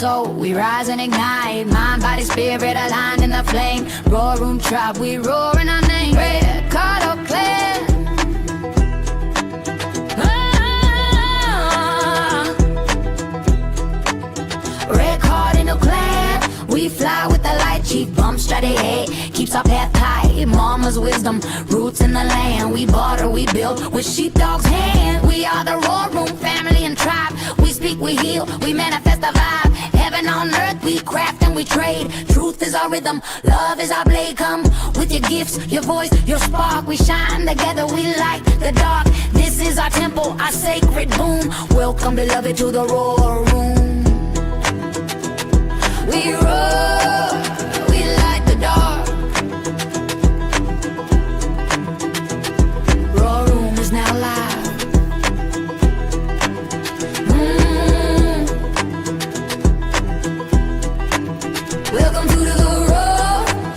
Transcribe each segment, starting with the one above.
soul, we rise and ignite. Mind, body, spirit aligned in the flame. Roar room tribe, we roar in our name. Red Cardinal Clan. Red Cardinal Clan, we fly with the light. Chief bump straight ahead, keeps our path high. Mama's wisdom, roots in the land. We barter, we build with sheepdog's hand. We are the Roar Room family and tribe. We speak, we heal, we manifest the vibe. Heaven on earth, we craft and we trade. Truth is our rhythm, love is our blade. Come with your gifts, your voice, your spark. We shine together, we light the dark. This is our temple, our sacred boom. Welcome, beloved, to the Roar Room. We roar, we light the dark. Roar Room is now live. Welcome to the Roar.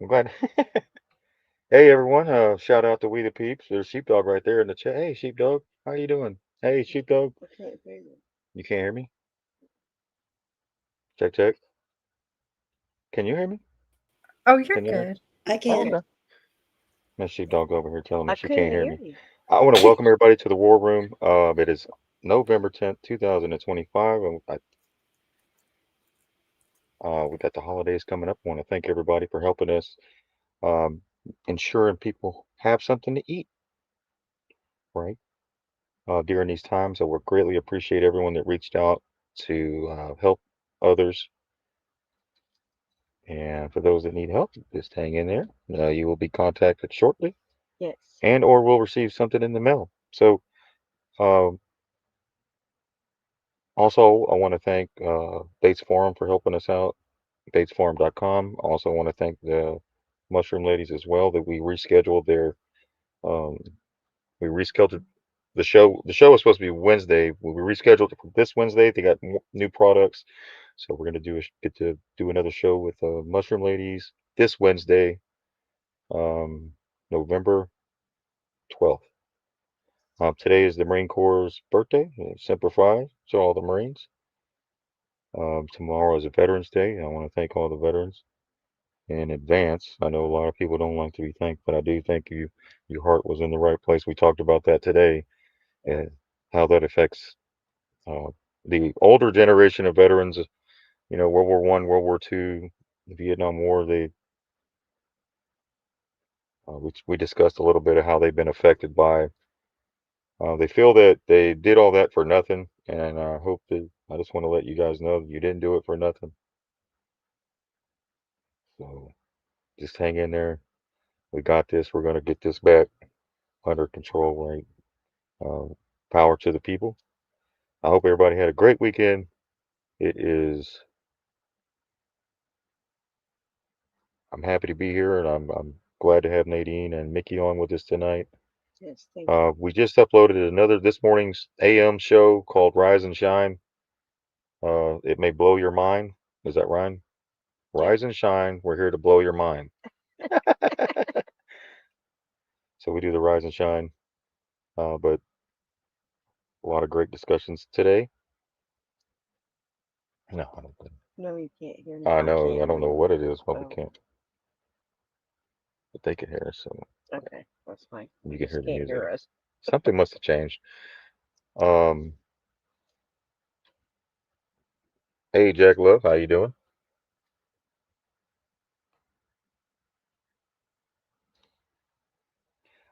I'm glad. Hey everyone, shout out to We the Peeps. There's Sheepdog right there in the chat. Hey Sheepdog, how you doing? Hey Sheepdog, you can't hear me? Check, check. Can you hear me? Oh, you're Can you hear? good. I can. Okay. Miss Sheepdog over here telling me I she couldn't can't hear hear me. you. I want to welcome everybody to the War Room. It is November 10th, 2025, and we got the holidays coming up. I want to thank everybody for helping us, um, ensuring people have something to eat, right? During these times. So we greatly appreciate everyone that reached out to help others. And for those that need help, just hang in there. You will be contacted shortly, Yes. and or will receive something in the mail. So um, also, I want to thank Bates Forum for helping us out, batesforum.com. Also want to thank the Mushroom Ladies as well that we rescheduled their um, we rescheduled the show. The show was supposed to be Wednesday. We rescheduled it for this Wednesday. They got new products, so we're gonna get to do another show with Mushroom Ladies this Wednesday, um, November 12th. Today is the Marine Corps' birthday. Semper Fi to all the Marines. Tomorrow is a Veterans Day. I want to thank all the veterans in advance. I know a lot of people don't like to be thanked, but I do thank you. Your heart was in the right place. We talked about that today and how that affects uh, the older generation of veterans. You know, World War One, World War Two, the Vietnam War. We discussed a little bit of how they've been affected by. They feel that they did all that for nothing, and I hope that I just want to let you guys know that you didn't do it for nothing. So just hang in there. We got this. We're gonna get this back under control, right? Uh, Power to the people. I hope everybody had a great weekend. It is. I'm happy to be here, and I'm glad to have Nadine and Mickey on with us tonight. Yes. Thank you. We just uploaded another this morning's AM show called Rise and Shine. It may blow your mind. Is that Ryan? Yeah. Rise and shine. We're here to blow your mind. So we do the Rise and Shine, but a lot of great discussions today. No, I don't think. No, you can't hear me. I know. I can't don't know hear what you. it is, but we Oh, can't. But they can hear us, so okay. That's fine. you You can just hear the can't music. hear us. Something must have changed. Um, hey, Jack Love, how you doing?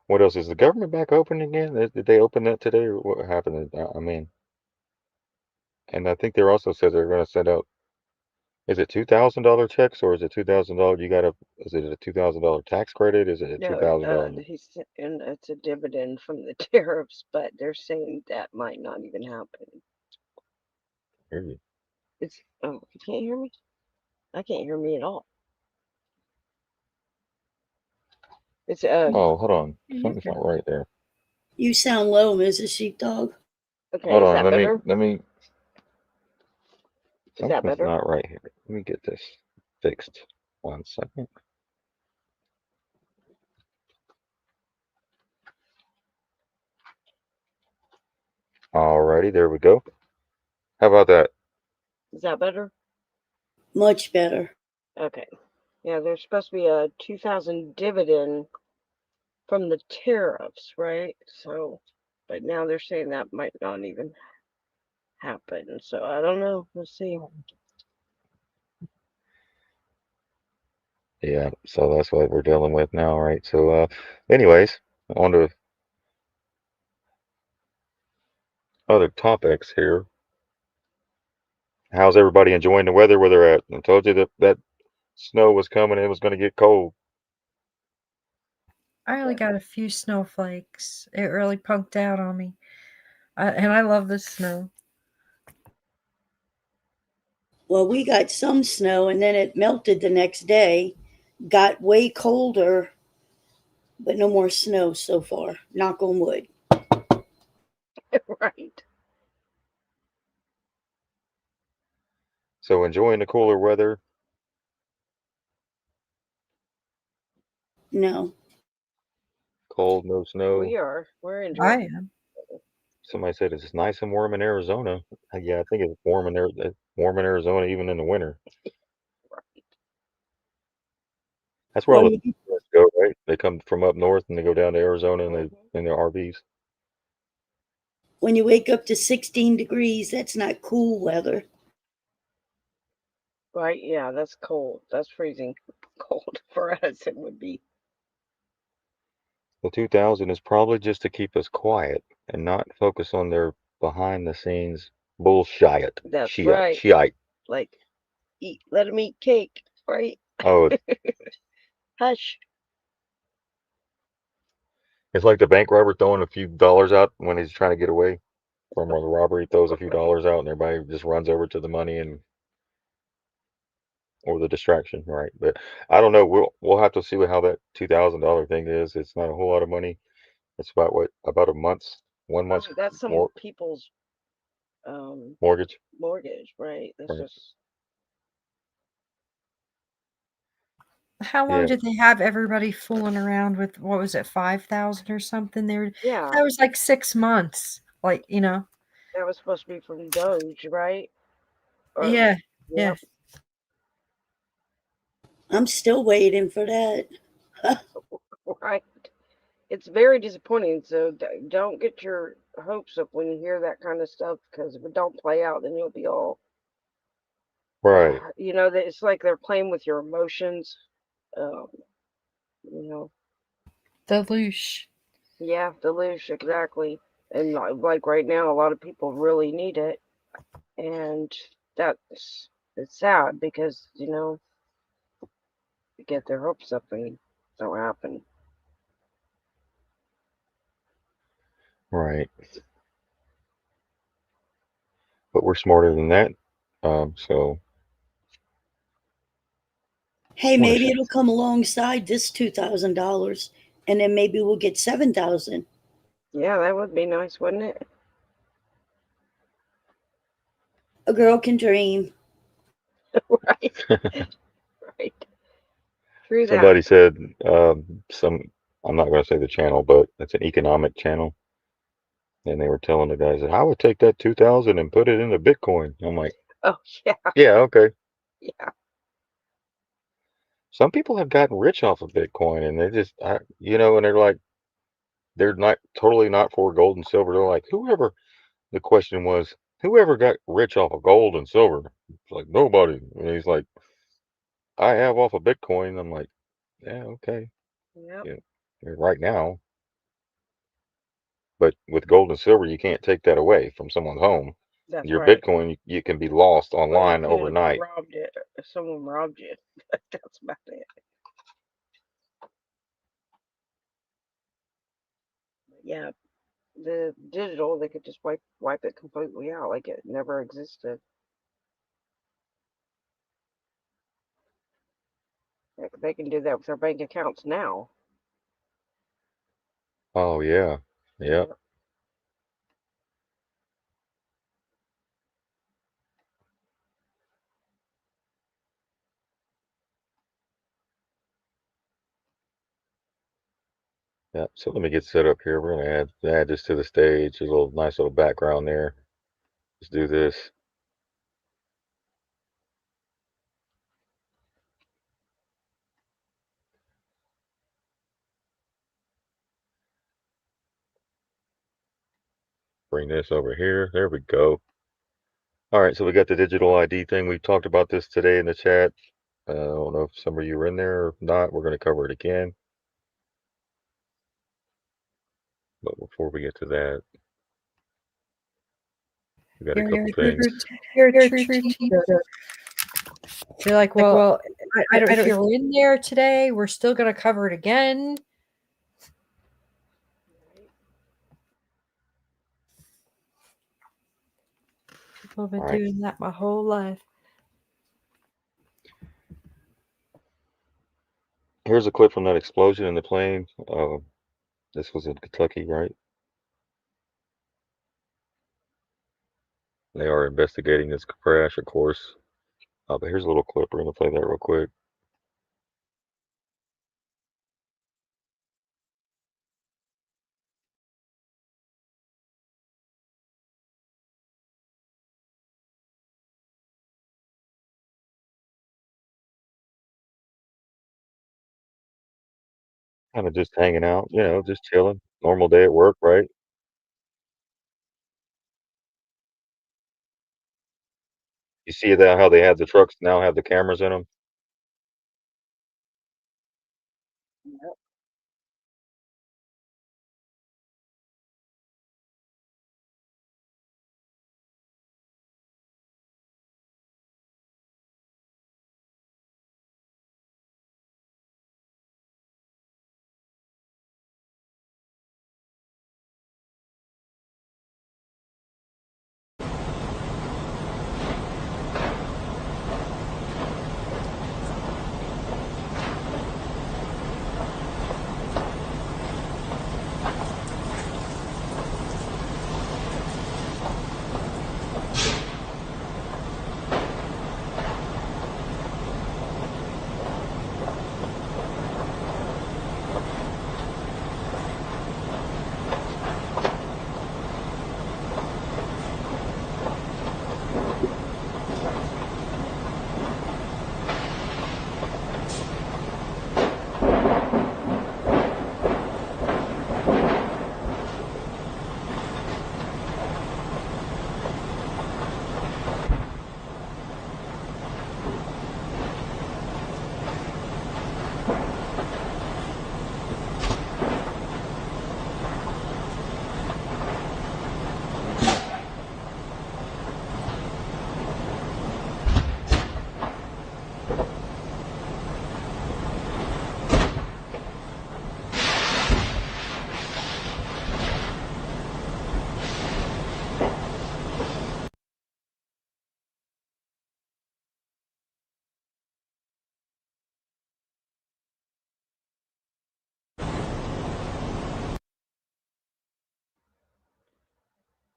What else? Is the government back open again? Did they open that today, or what happened? I mean, and I think they also said they're going to send out. Is it $2,000 checks or is it $2,000? You got to. Is it a $2,000 tax credit? Is it a two No, thousand dollar? and it's a dividend from the tariffs, but they're saying that might not even happen. hear you. It's oh, you can't hear me? I can't hear me at all. It's Oh, hold on. You Something's can. not right there. You sound low, Mrs. Sheepdog. okay, Hold is on. that better? Let me. Is that Something's better? not right here. Let me get this fixed. 1 second. Alrighty, there we go. How about that? Is that better? Much better. Okay. Yeah, there's supposed to be a 2000 dividend from the tariffs, right? So, but now they're saying that might not even happen. So I don't know. Let's see. Yeah, so that's what we're dealing with now, right? So, anyways, on to other topics here. How's everybody enjoying the weather where they're at? I told you that snow was coming and it was going to get cold. I only got a few snowflakes. It really punked out on me. And I love the snow. Well, we got some snow and then it melted the next day. Got way colder, but no more snow so far. Knock on wood. Right. So enjoying the cooler weather. No. Cold, no snow. We are. We're I enjoying am. it. Somebody said it's nice and warm in Arizona. Yeah, I think it's warm in there, warm in Arizona even in the winter. Right. That's where all When the you tourists go, right? They come from up north and they go down to Arizona and Mhm. they in their RVs. when you wake up to 16 degrees, that's not cool weather. Right. Yeah, that's cold. That's freezing cold for us. It would be. The 2000 is probably just to keep us quiet and not focus on their behind the scenes bullshit. That's Shiite. right. Shiite. Like eat. Let them eat cake. Right. Oh, Hush. it's like the bank robber throwing a few dollars out when he's trying to get away from the robbery. He throws a few Right. dollars out and everybody just runs over to the money and or the distraction, right? But I don't know. We'll have to see how that $2,000 thing is. It's not a whole lot of money. It's about what about a month's 1 month's That's some mor people's um mortgage, mortgage, right? That's right? just How long Yeah, did they have everybody fooling around with, what was it, 5,000 or something? yeah. That was like 6 months. Like, That was supposed to be from Doge, right? Or yeah, yeah. yep. I'm still waiting for that. Right. It's very disappointing. So don't get your hopes up when you hear that kind of stuff because if it don't play out, then you'll be all, right, that it's like they're playing with your emotions. Um, you know, Deluge. yeah, deluge exactly. And like right now, a lot of people really need it, and that's it's sad because they get their hopes up and it don't happen. right. But we're smarter than that. So Hey, want to maybe show. it'll come alongside this $2,000 and then maybe we'll get 7,000. Yeah, that would be nice, wouldn't it? A girl can dream. Right, right. True that. Somebody said some. I'm not going to say the channel, but it's an economic channel, and they were telling the guys that I would take that 2,000 and put it into Bitcoin. I'm like, Oh yeah, yeah, okay. yeah. Some people have gotten rich off of Bitcoin, and they just, and they're like, they're not totally not for gold and silver. They're like, whoever. The question was, whoever got rich off of gold and silver? It's like nobody. And he's like, I have off of Bitcoin. I'm like, yeah, okay, Yep, yeah, yeah, right now. But with gold and silver, you can't take that away from someone's home. that's Your right. Bitcoin, you can be lost Well, you online could if you overnight. robbed it, if someone robbed you. But that's about it. Yeah, the digital, they could just wipe it completely out, like it never existed. they can do that with their bank accounts now. Oh yeah. Yeah. Yeah. So let me get set up here. We're gonna add this to the stage. A little nice little background there. Let's do this. Bring this over here. There we go. All right, so we got the digital ID thing. We talked about this today in the chat. I don't know if some of you were in there or not. We're going to cover it again. But before we get to that, we got a couple things. You're a true teacher. You're like, well, I don't, if you're in there today, we're still going to cover it again. People have been doing that my whole life. Here's a clip from that explosion in the plane. This was in Kentucky, right? They are investigating this crash, of course. But here's a little clip. We're going to play that real quick. Kind of just hanging out, just chilling. Normal day at work, right? You see that how they have the trucks now have the cameras in them? Yep.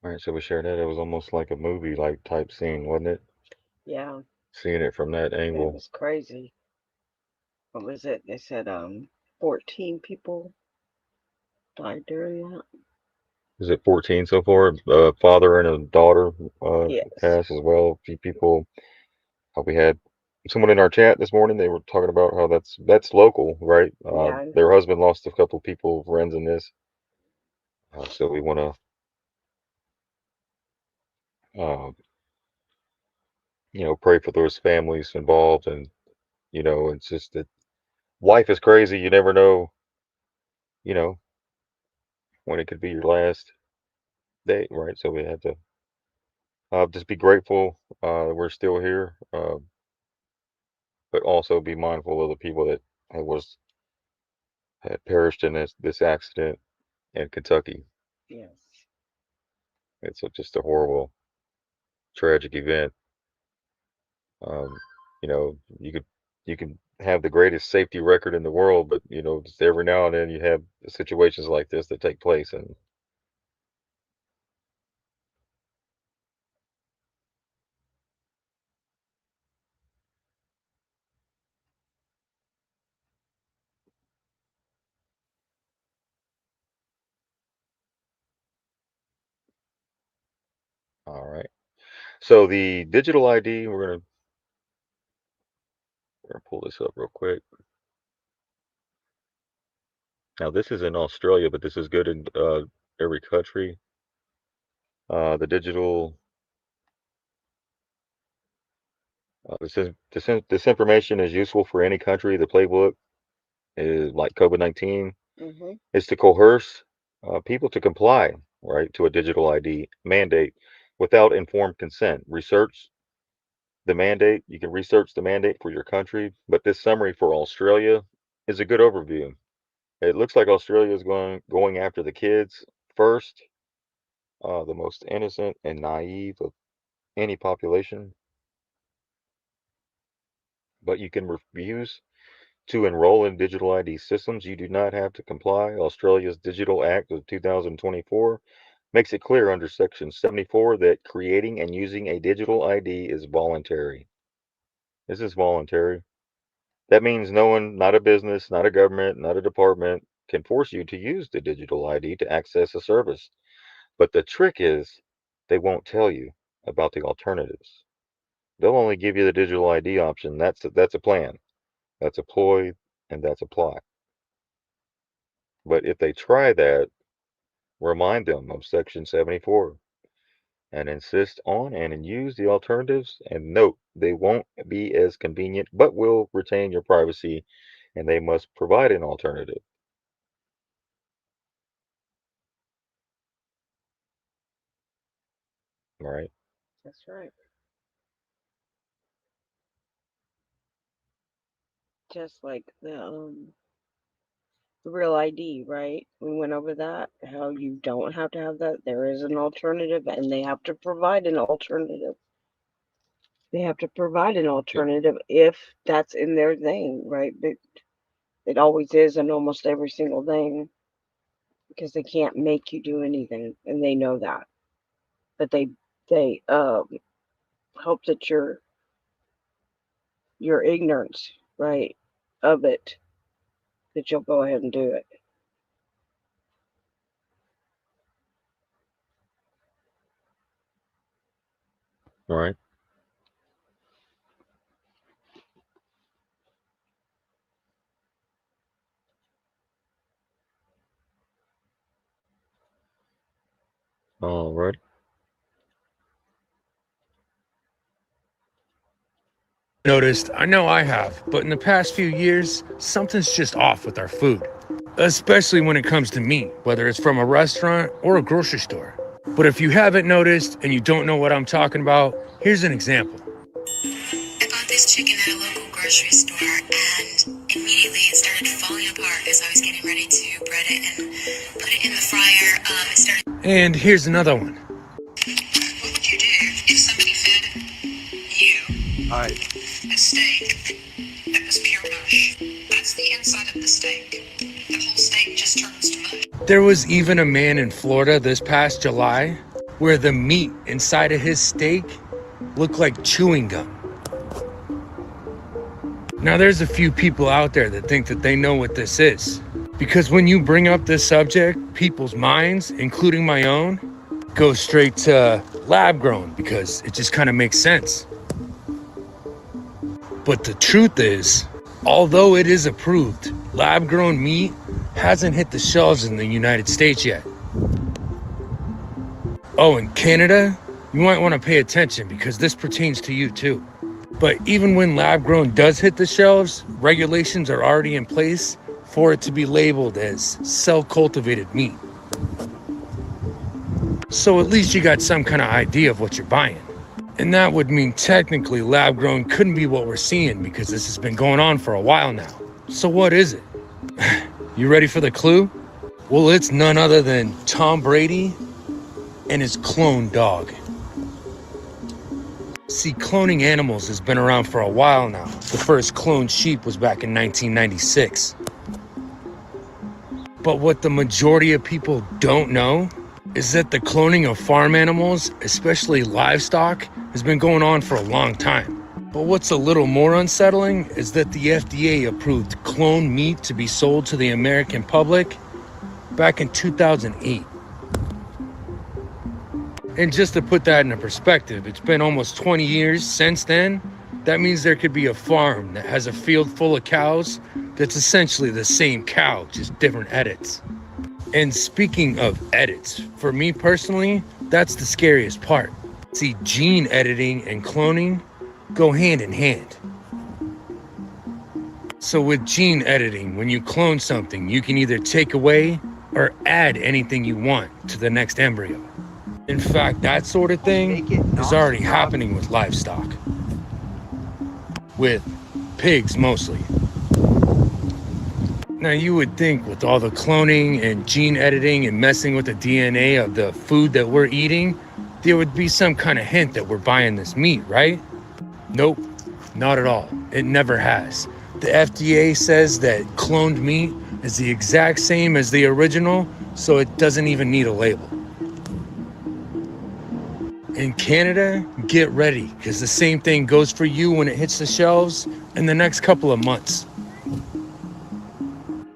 All right, so we shared that. It was almost like a movie like type scene, wasn't it? Yeah. Seeing it from that It angle. was crazy. What was it? They said 14 people died during that. Is it 14 so far? Father and a daughter Yes. passed as well. A few people. We had someone in our chat this morning. They were talking about how that's local, right? Yeah. Their husband lost a couple people, friends in this. So we want to, pray for those families involved, and it's just that life is crazy. You never know, you know, when it could be your last day, right? So we have to just be grateful that we're still here, but also be mindful of the people that had was had perished in this accident in Kentucky. Yes. It's just a horrible, tragic event. You know, you could have the greatest safety record in the world, but just every now and then you have situations like this that take place, and all right. So the digital ID, we're gonna pull this up real quick. Now this is in Australia, but this is good in every country. The digital this information is useful for any country. The playbook is like COVID-19 Mm-hmm. is to coerce people to comply, right, to a digital ID mandate without informed consent. Research the mandate. You can research the mandate for your country, but this summary for Australia is a good overview. It looks like Australia is going after the kids first, the most innocent and naive of any population. But you can refuse to enroll in digital ID systems. You do not have to comply. Australia's Digital Act of 2024 makes it clear under Section 74 that creating and using a digital ID is voluntary. This is voluntary. That means no one, not a business, not a government, not a department, can force you to use the digital ID to access a service. But the trick is they won't tell you about the alternatives. They'll only give you the digital ID option. That's a plan. That's a ploy, and that's a plot. But if they try that, remind them of Section 74 and insist on and use the alternatives. And note, they won't be as convenient, but will retain your privacy, and they must provide an alternative. All right. That's right. Just like the real ID, right? We went over that, how you don't have to have that. There is an alternative, and they have to provide an alternative. They have to provide an alternative if that's in their thing, right? But it always is in almost every single thing, because they can't make you do anything, and they know that. But they hope that your ignorance, right, of it, that you'll go ahead and do it. All right. All right. Noticed, I know I have, but in the past few years, something's just off with our food. Especially when it comes to meat, whether it's from a restaurant or a grocery store. But if you haven't noticed and you don't know what I'm talking about, here's an example. I bought this chicken at a local grocery store, and immediately it started falling apart as I was getting ready to bread it and put it in the fryer. It started. And here's another one. What would you do if somebody fed you a steak that was pure mush? That's the inside of the steak. The whole steak just turns to mush. There was even a man in Florida this past July where the meat inside of his steak looked like chewing gum. Now there's a few people out there that think that they know what this is. Because when you bring up this subject, people's minds, including my own, go straight to lab grown because it just kind of makes sense. But the truth is, although it is approved, lab grown meat hasn't hit the shelves in the United States yet. Oh, in Canada, you might want to pay attention because this pertains to you too. But even when lab grown does hit the shelves, regulations are already in place for it to be labeled as cell cultivated meat. So at least you got some kind of idea of what you're buying. And that would mean technically lab grown couldn't be what we're seeing because this has been going on for a while now. So what is it? You ready for the clue? Well, it's none other than Tom Brady and his clone dog. See, cloning animals has been around for a while now. The first cloned sheep was back in 1996. But what the majority of people don't know is that the cloning of farm animals, especially livestock, has been going on for a long time. But what's a little more unsettling is that the FDA approved cloned meat to be sold to the American public back in 2008. And just to put that into perspective, it's been almost 20 years since then. That means there could be a farm that has a field full of cows that's essentially the same cow, just different edits. And speaking of edits, for me personally, that's the scariest part. See, gene editing and cloning go hand in hand. So with gene editing, when you clone something, you can either take away or add anything you want to the next embryo. In fact, that sort of thing is already happening with livestock. With pigs mostly. Now you would think with all the cloning and gene editing and messing with the DNA of the food that we're eating, there would be some kind of hint that we're buying this meat, right? Nope, not at all. It never has. The FDA says that cloned meat is the exact same as the original, so it doesn't even need a label. In Canada, get ready, because the same thing goes for you when it hits the shelves in the next couple of months.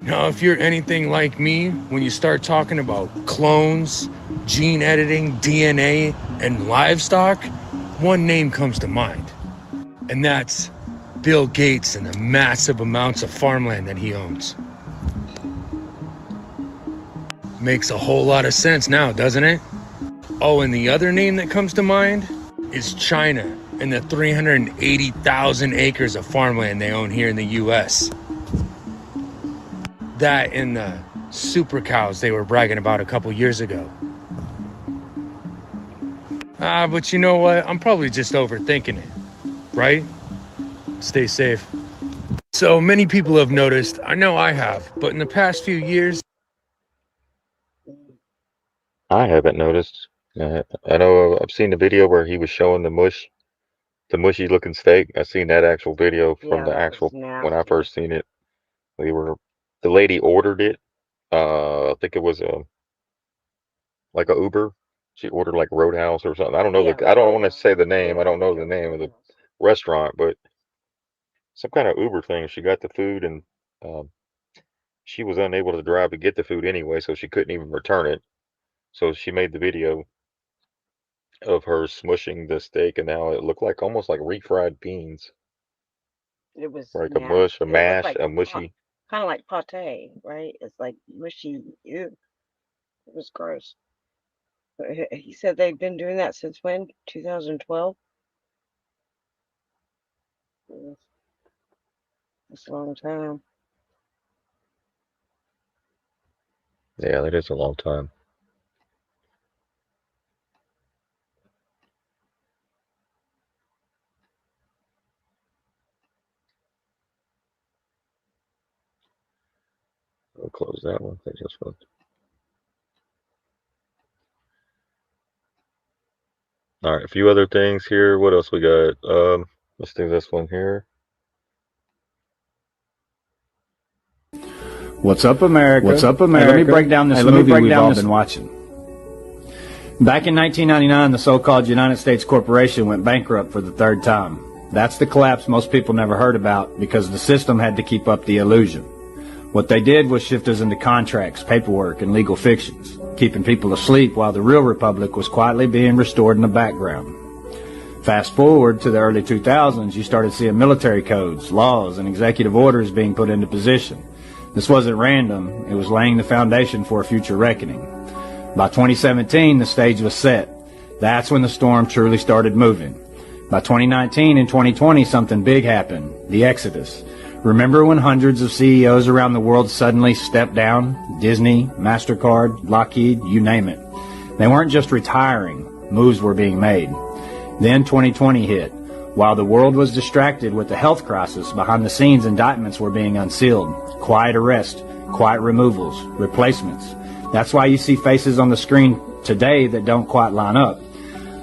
Now, if you're anything like me, when you start talking about clones, gene editing, DNA, and livestock, one name comes to mind. And that's Bill Gates and the massive amounts of farmland that he owns. Makes a whole lot of sense now, doesn't it? Oh, and the other name that comes to mind is China and the 380,000 acres of farmland they own here in the US. That and the super cows they were bragging about a couple years ago. But you know what? I'm probably just overthinking it, right? Stay safe. So many people have noticed, I know I have, but in the past few years, I haven't noticed. I know I've seen the video where he was showing the mushy looking steak. I've seen that actual video from Yeah, the that actual was when I nasty. first seen it. The lady ordered it. I think it was like a Uber. She ordered like Roadhouse or something. I don't know Yeah, I don't want to Roadhouse. say the name. Yeah, I don't know the yeah, name of the Roadhouse. restaurant, but some kind of Uber thing. She got the food and um, she was unable to drive to get the food anyway, so she couldn't even return it. So she made the video of her smushing the steak, and now it looked like almost like refried beans, It was like a mush, nasty. a It looked mash, like a mushy. kind of like pate, right? It's like mushy. Ew, it was gross. But he said they've been doing that since when? 2012? That's a long time. Yeah, that is a long time. I'll close that one. I just want. All right, a few other things here. What else we got? Let's do this one here. What's up, America? What's up, Hey, America? let me break down this Hey, let me movie break we've down all this- been watching. Back in 1999, the so-called United States Corporation went bankrupt for the third time. That's the collapse most people never heard about because the system had to keep up the illusion. What they did was shift us into contracts, paperwork, and legal fictions, keeping people asleep while the real republic was quietly being restored in the background. Fast forward to the early 2000s, you started seeing military codes, laws, and executive orders being put into position. This wasn't random, it was laying the foundation for a future reckoning. By 2017, the stage was set. That's when the storm truly started moving. By 2019 and 2020, something big happened, the Exodus. Remember when hundreds of CEOs around the world suddenly stepped down? Disney, MasterCard, Lockheed, you name it. They weren't just retiring, moves were being made. Then 2020 hit. While the world was distracted with the health crisis, behind the scenes indictments were being unsealed. Quiet arrests, quiet removals, replacements. That's why you see faces on the screen today that don't quite line up.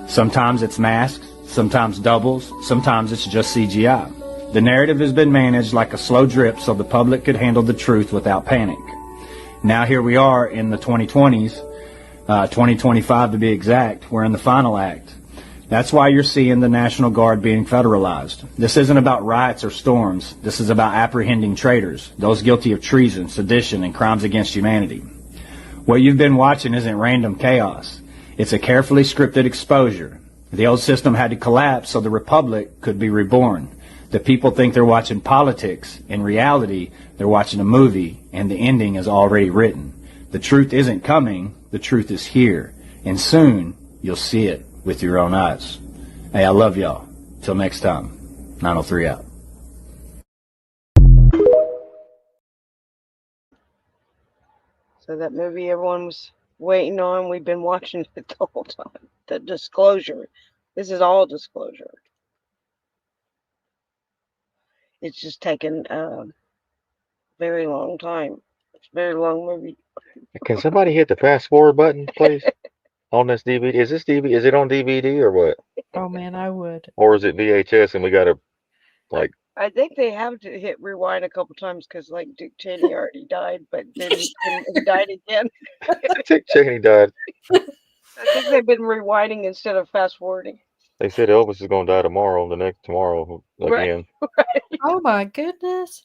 Sometimes it's masks, sometimes doubles, sometimes it's just CGI. The narrative has been managed like a slow drip so the public could handle the truth without panic. Now here we are in the 2020s, 2025 to be exact, we're in the final act. That's why you're seeing the National Guard being federalized. This isn't about riots or storms. This is about apprehending traitors, those guilty of treason, sedition, and crimes against humanity. What you've been watching isn't random chaos. It's a carefully scripted exposure. The old system had to collapse so the republic could be reborn. The people think they're watching politics. In reality, they're watching a movie, and the ending is already written. The truth isn't coming. The truth is here. And soon, you'll see it with your own eyes. Hey, I love y'all. Till next time, 903 out. So that movie everyone was waiting on, we've been watching it the whole time. The disclosure. This is all disclosure. It's just taken a very long time. It's a very long movie. Can somebody hit the fast forward button, please? On this DVD? Is this DVD? Is it on DVD or what? Oh man, I would. Or is it VHS and we gotta like? I think they have to hit rewind a couple times because, like, Dick Cheney already died, but then he died again. Dick Cheney died. I think they've been rewinding instead of fast forwarding. They said Elvis is gonna die tomorrow. The next tomorrow again. Right. Oh my goodness.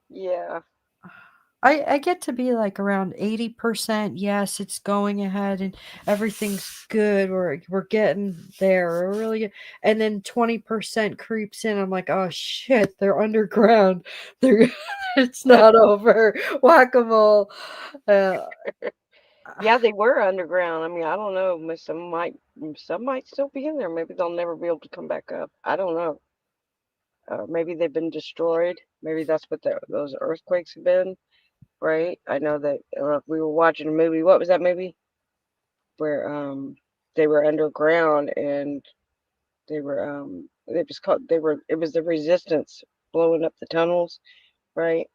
Yeah. I get to be like around 80%. Yes, it's going ahead and everything's good. We're getting there. We're really good. And then 20% creeps in. I'm like, oh shit, they're underground. It's not over. Whack-a-mole. Yeah, they were underground. I mean, I don't know. Some might still be in there. Maybe they'll never be able to come back up. I don't know. Maybe they've been destroyed. Maybe that's what those earthquakes have been. Right? I know that we were watching a movie. What was that movie? Where they were underground and they were it was the resistance blowing up the tunnels, right?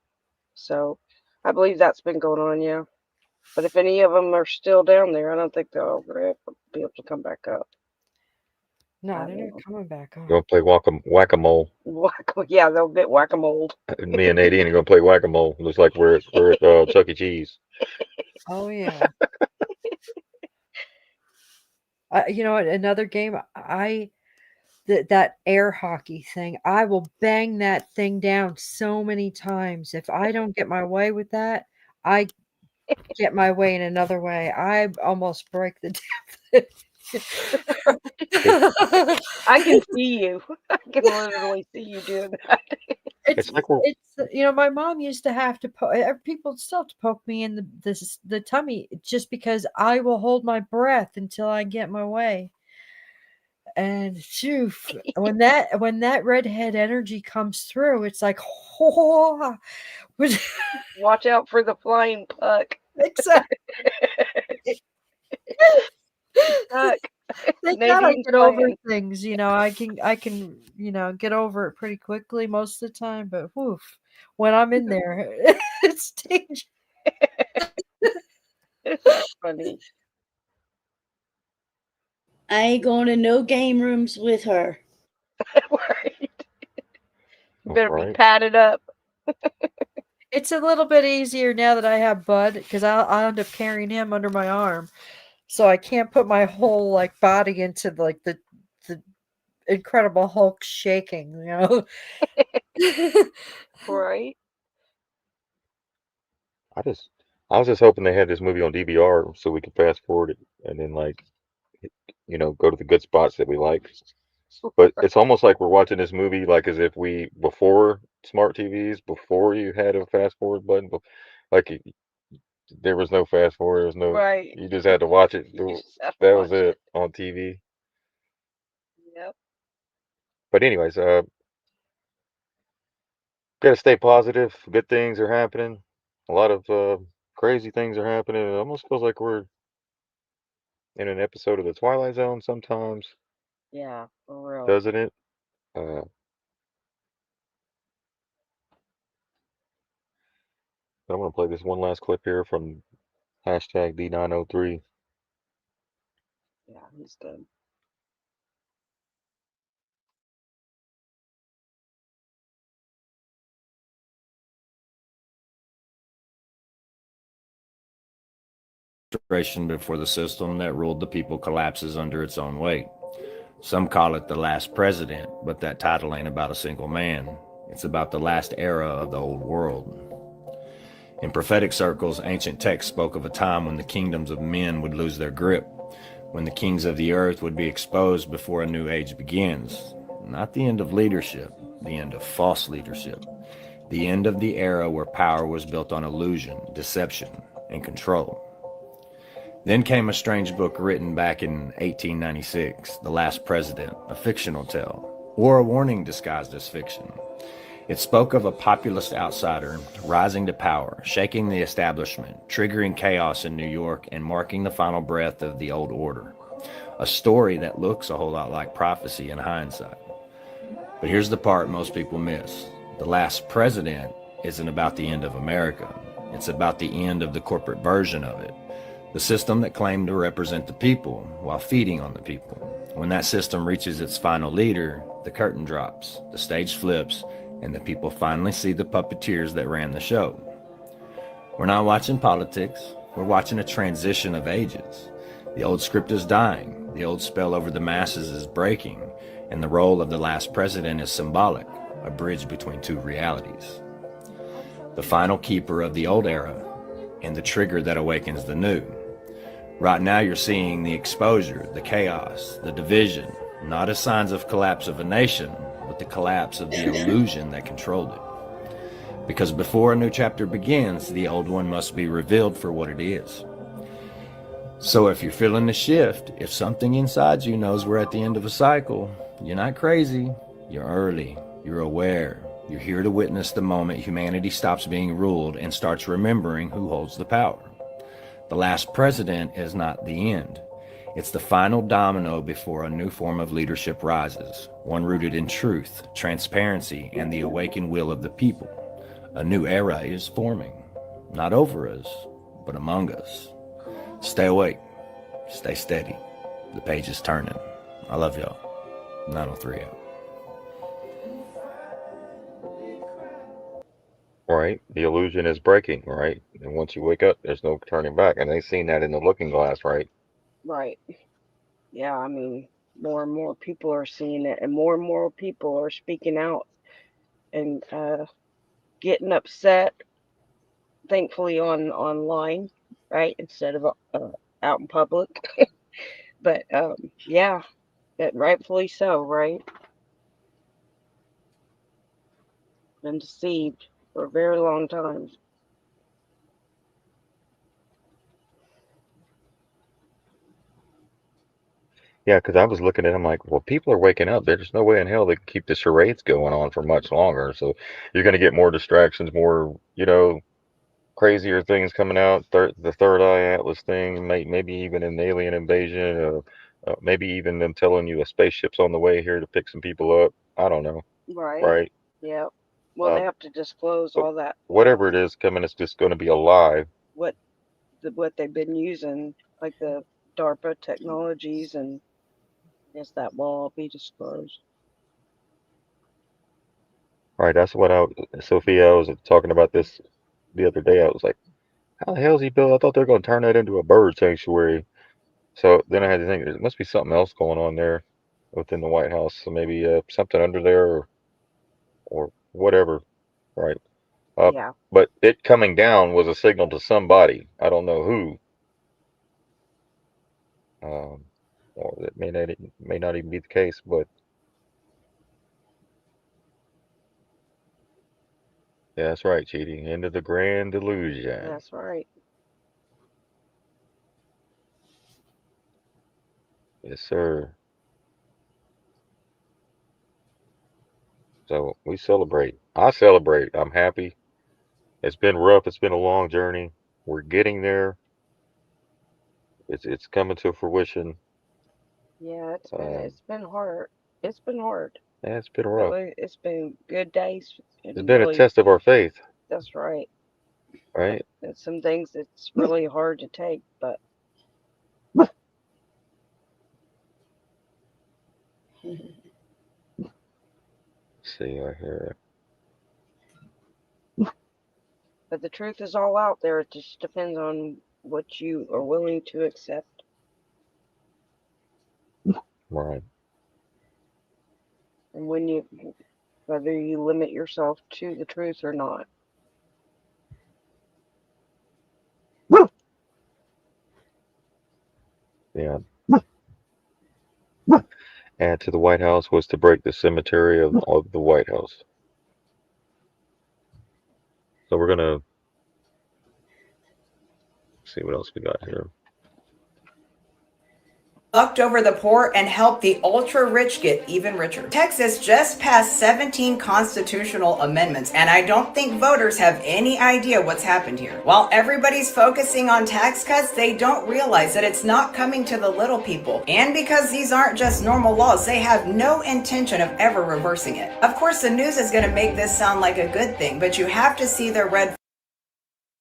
So I believe that's been going on, yeah. But if any of them are still down there, I don't think they'll ever be able to come back up. No, they're not coming back Gonna up. play whack-a-mole. Yeah, they'll get whack-a-mole. Me and Nadine are gonna play whack-a-mole. Looks like we're at Chuck E. Cheese. Oh yeah. You know what? Another game. That air hockey thing. I will bang that thing down so many times. If I don't get my way with that, I get my way in another way. I almost break the damn thing. I can see you. I can literally see you doing that. It's like we're My mom used to have to people still have to poke me in the tummy just because I will hold my breath until I get my way. And phew, when that redhead energy comes through, it's like, oh, Watch out for the flying puck. exactly. Puck. Thank God I Nadine's get over playing. things. I can get over it pretty quickly most of the time. But woof, when I'm in there, it's dangerous. That's funny. I ain't going to no game rooms with her. Right. You better be right. padded up. It's a little bit easier now that I have Bud because I'll end up carrying him under my arm, so I can't put my whole body into the Incredible Hulk shaking. Right. I was just hoping they had this movie on DVR so we could fast forward it and then go to the good spots that we like. But it's almost like we're watching this movie like as if before smart TVs, before you had a fast forward button, like there was no fast forward, there was no, Right. you just had to watch it. You just have to That was watch it on TV. Yep. But anyways, gotta stay positive. Good things are happening. A lot of crazy things are happening. It almost feels like we're in an episode of The Twilight Zone sometimes, Yeah, for real. doesn't it? Uh, I'm gonna play this one last clip here from hashtag D903. Yeah, he's good. frustration before the system that ruled the people collapses under its own weight. Some call it the last president, but that title ain't about a single man. It's about the last era of the old world. In prophetic circles, ancient texts spoke of a time when the kingdoms of men would lose their grip, when the kings of the earth would be exposed before a new age begins. Not the end of leadership, the end of false leadership. The end of the era where power was built on illusion, deception, and control. Then came a strange book written back in 1896, The Last President, a fictional tale, or a warning disguised as fiction. It spoke of a populist outsider rising to power, shaking the establishment, triggering chaos in New York, and marking the final breath of the old order. A story that looks a whole lot like prophecy in hindsight. But here's the part most people miss. The Last President isn't about the end of America. It's about the end of the corporate version of it. The system that claimed to represent the people while feeding on the people. When that system reaches its final leader, the curtain drops, the stage flips, and the people finally see the puppeteers that ran the show. We're not watching politics, we're watching a transition of ages. The old script is dying, the old spell over the masses is breaking, and the role of the last president is symbolic, a bridge between two realities. The final keeper of the old era, and the trigger that awakens the new. Right now you're seeing the exposure, the chaos, the division, not as signs of collapse of a nation, but the collapse of the illusion that controlled it. Because before a new chapter begins, the old one must be revealed for what it is. So if you're feeling the shift, if something inside you knows we're at the end of a cycle, you're not crazy, you're early, you're aware, you're here to witness the moment humanity stops being ruled and starts remembering who holds the power. The last president is not the end. It's the final domino before a new form of leadership rises, one rooted in truth, transparency, and the awakened will of the people. A new era is forming, not over us, but among us. Stay awake, stay steady. The page is turning. I love y'all. 903 out. Right? The illusion is breaking, right? And once you wake up, there's no turning back. And they seen that in the looking glass, right? Right. Yeah, I mean, more and more people are seeing it, and more people are speaking out and getting upset. Thankfully, online, right, instead of out in public. But yeah, that rightfully so, right? Been deceived for a very long time. Yeah, because I was looking at them like, well, people are waking up. There's no way in hell they can keep the charades going on for much longer. So you're going to get more distractions, more, crazier things coming out. The Third Eye Atlas thing, maybe even an alien invasion, maybe even them telling you a spaceship's on the way here to pick some people up. I don't know, Right. right? Yeah. Well, Uh, they have to disclose but all that, whatever it is coming, it's just going to be alive. what what they've been using, like the DARPA technologies, and I guess that will all be disclosed. Right, that's what Sophia, I was talking about this the other day. I was like, how the hell is he built? I thought they were going to turn that into a bird sanctuary. So then I had to think there must be something else going on there within the White House. So maybe something under there or whatever, right? Uh, Yeah. but it coming down was a signal to somebody. I don't know who. Um, or that may not even be the case. But yeah, that's right, cheating into the grand illusion. That's right. Yes, sir. So we celebrate. I celebrate. I'm happy. It's been rough. It's been a long journey. We're getting there. It's coming to fruition. Yeah, Um, it's been hard. It's been hard. yeah, it's been rough. Really, it's been good days It's and been a really, test of our faith, that's right. right? There's some things it's really hard to take, but Let's see right here. the truth is all out there. It just depends on what you are willing to accept. Right. And whether you limit yourself to the truth or not. Yeah. Add to the White House was to break the cemetery of the White House. So we're gonna see what else we got here. Fucked over the poor and helped the ultra rich get even richer. Texas just passed 17 constitutional amendments, and I don't think voters have any idea what's happened here. While everybody's focusing on tax cuts, they don't realize that it's not coming to the little people. And because these aren't just normal laws, they have no intention of ever reversing it. Of course, the news is going to make this sound like a good thing, but you have to see the red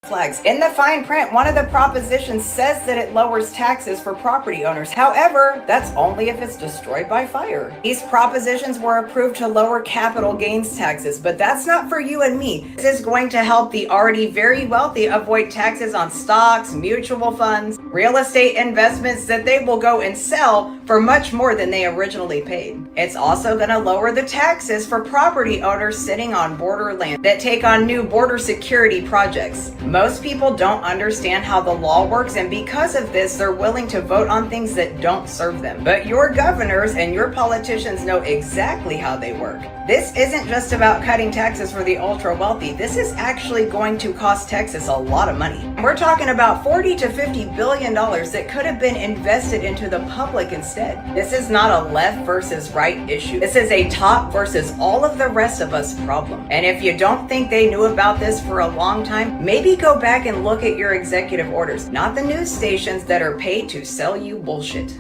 flags. In the fine print, one of the propositions says that it lowers taxes for property owners. However, that's only if it's destroyed by fire. These propositions were approved to lower capital gains taxes, but that's not for you and me. This is going to help the already very wealthy avoid taxes on stocks, mutual funds, real estate investments that they will go and sell for much more than they originally paid. It's also going to lower the taxes for property owners sitting on borderland that take on new border security projects. Most people don't understand how the law works, and because of this, they're willing to vote on things that don't serve them. But your governors and your politicians know exactly how they work. This isn't just about cutting taxes for the ultra wealthy. This is actually going to cost Texas a lot of money. We're talking about $40 to $50 billion that could have been invested into the public instead. This is not a left versus right issue. This is a top versus all of the rest of us problem. And if you don't think they knew about this for a long time, maybe go back and look at your executive orders, not the news stations that are paid to sell you bullshit.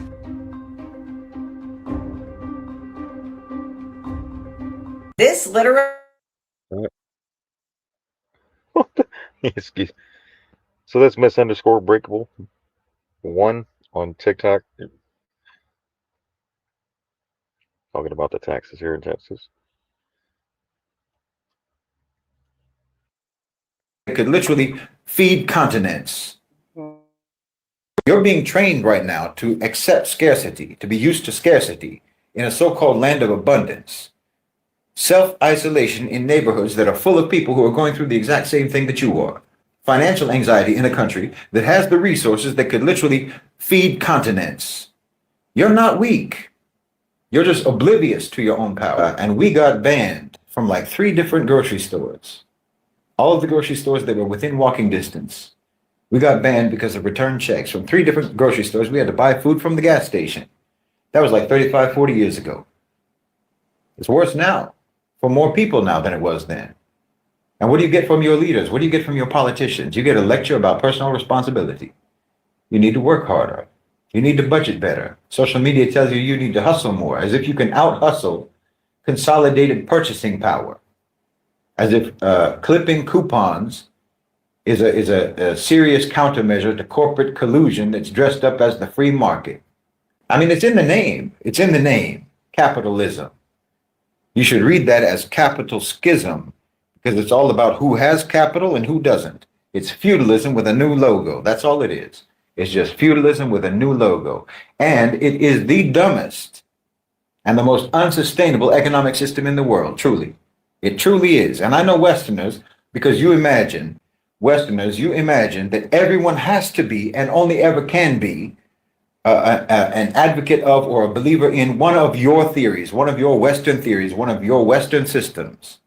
This literally Excuse. So that's Miss_Breakable 1 on TikTok. Talking about the taxes here in Texas. It could literally feed continents. You're being trained right now to accept scarcity, to be used to scarcity in a so-called land of abundance. Self-isolation in neighborhoods that are full of people who are going through the exact same thing that you are. Financial anxiety in a country that has the resources that could literally feed continents. You're not weak. You're just oblivious to your own power. And we got banned from like 3 different grocery stores. All of the grocery stores that were within walking distance. We got banned because of return checks from 3 different grocery stores. We had to buy food from the gas station. That was like 35, 40 years ago. It's worse now. For more people now than it was then. And what do you get from your leaders? What do you get from your politicians? You get a lecture about personal responsibility. You need to work harder. You need to budget better. Social media tells you you need to hustle more, as if you can out-hustle consolidated purchasing power. As if clipping coupons is a serious countermeasure to corporate collusion that's dressed up as the free market. I mean, it's in the name. It's in the name. Capitalism. You should read that as capital schism, because it's all about who has capital and who doesn't. It's feudalism with a new logo. That's all it is. It's just feudalism with a new logo. And it is the dumbest and the most unsustainable economic system in the world, truly. It truly is. And I know Westerners, because you imagine that everyone has to be and only ever can be an advocate of or a believer in one of your theories, one of your Western theories, one of your Western systems.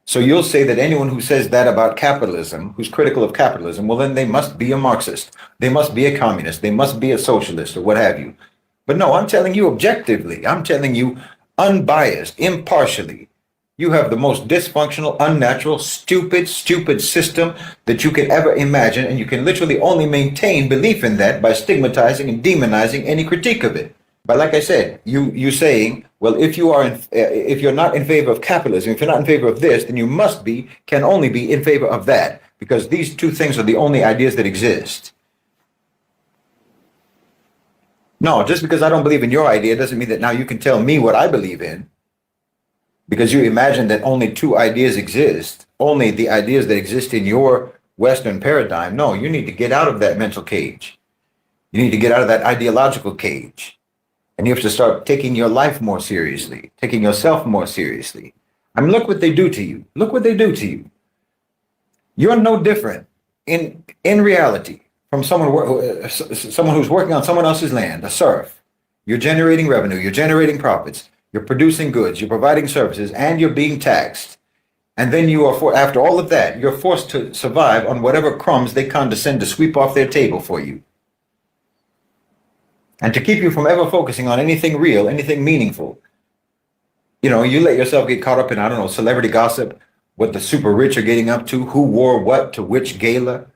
So you'll say that anyone who says that about capitalism, who's critical of capitalism, well, then they must be a Marxist. They must be a communist. They must be a socialist or what have you. But no, I'm telling you objectively. I'm telling you unbiased, impartially. You have the most dysfunctional, unnatural, stupid system that you can ever imagine, and you can literally only maintain belief in that by stigmatizing and demonizing any critique of it. But like I said, you saying, well, if you're not in favor of capitalism, if you're not in favor of this, then you can only be in favor of that, because these 2 things are the only ideas that exist. No, just because I don't believe in your idea doesn't mean that now you can tell me what I believe in. Because you imagine that only 2 ideas exist, only the ideas that exist in your Western paradigm. No, you need to get out of that mental cage. You need to get out of that ideological cage. And you have to start taking your life more seriously, taking yourself more seriously. I mean, look what they do to you. Look what they do to you. You're no different in reality from someone who's working on someone else's land, a serf. You're generating revenue, you're generating profits, you're producing goods, you're providing services, and you're being taxed. And then after all of that, you're forced to survive on whatever crumbs they condescend to sweep off their table for you. And to keep you from ever focusing on anything real, anything meaningful, you let yourself get caught up in, I don't know, celebrity gossip, what the super rich are getting up to, who wore what to which gala,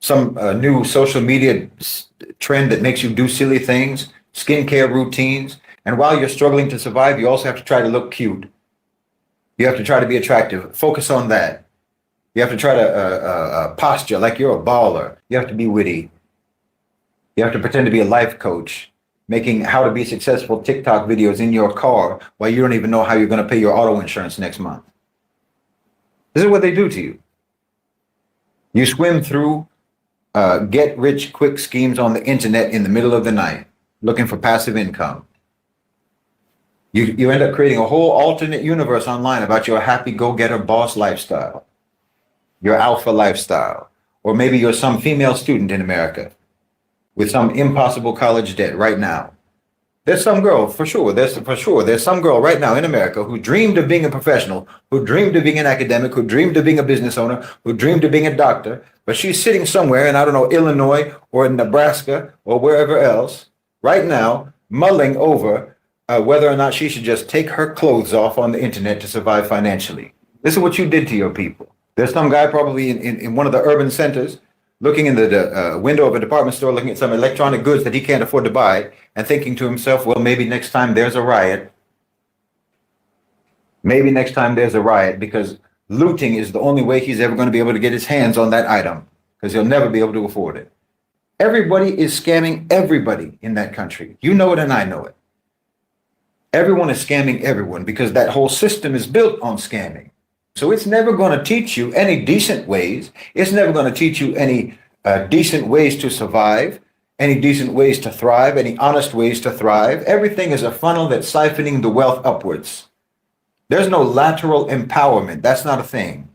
some new social media trend that makes you do silly things, skincare routines. And while you're struggling to survive, you also have to try to look cute. You have to try to be attractive. Focus on that. You have to try to posture like you're a baller. You have to be witty. You have to pretend to be a life coach, making how to be successful TikTok videos in your car while you don't even know how you're going to pay your auto insurance next month. This is what they do to you. You swim through get rich quick schemes on the internet in the middle of the night, looking for passive income. You end up creating a whole alternate universe online about your happy go-getter boss lifestyle, your alpha lifestyle, or maybe you're some female student in America with some impossible college debt right now. There's some girl, for sure, there's some girl right now in America who dreamed of being a professional, who dreamed of being an academic, who dreamed of being a business owner, who dreamed of being a doctor, but she's sitting somewhere in, I don't know, Illinois or in Nebraska or wherever else right now, mulling over whether or not she should just take her clothes off on the internet to survive financially. This is what you did to your people. There's some guy probably in one of the urban centers looking in the window of a department store, looking at some electronic goods that he can't afford to buy and thinking to himself, well, maybe next time there's a riot. Maybe next time there's a riot, because looting is the only way he's ever going to be able to get his hands on that item, because he'll never be able to afford it. Everybody is scamming everybody in that country. You know it and I know it. Everyone is scamming everyone because that whole system is built on scamming. So it's never going to teach you any decent ways. It's never going to teach you any decent ways to survive, any decent ways to thrive, any honest ways to thrive. Everything is a funnel that's siphoning the wealth upwards. There's no lateral empowerment. That's not a thing.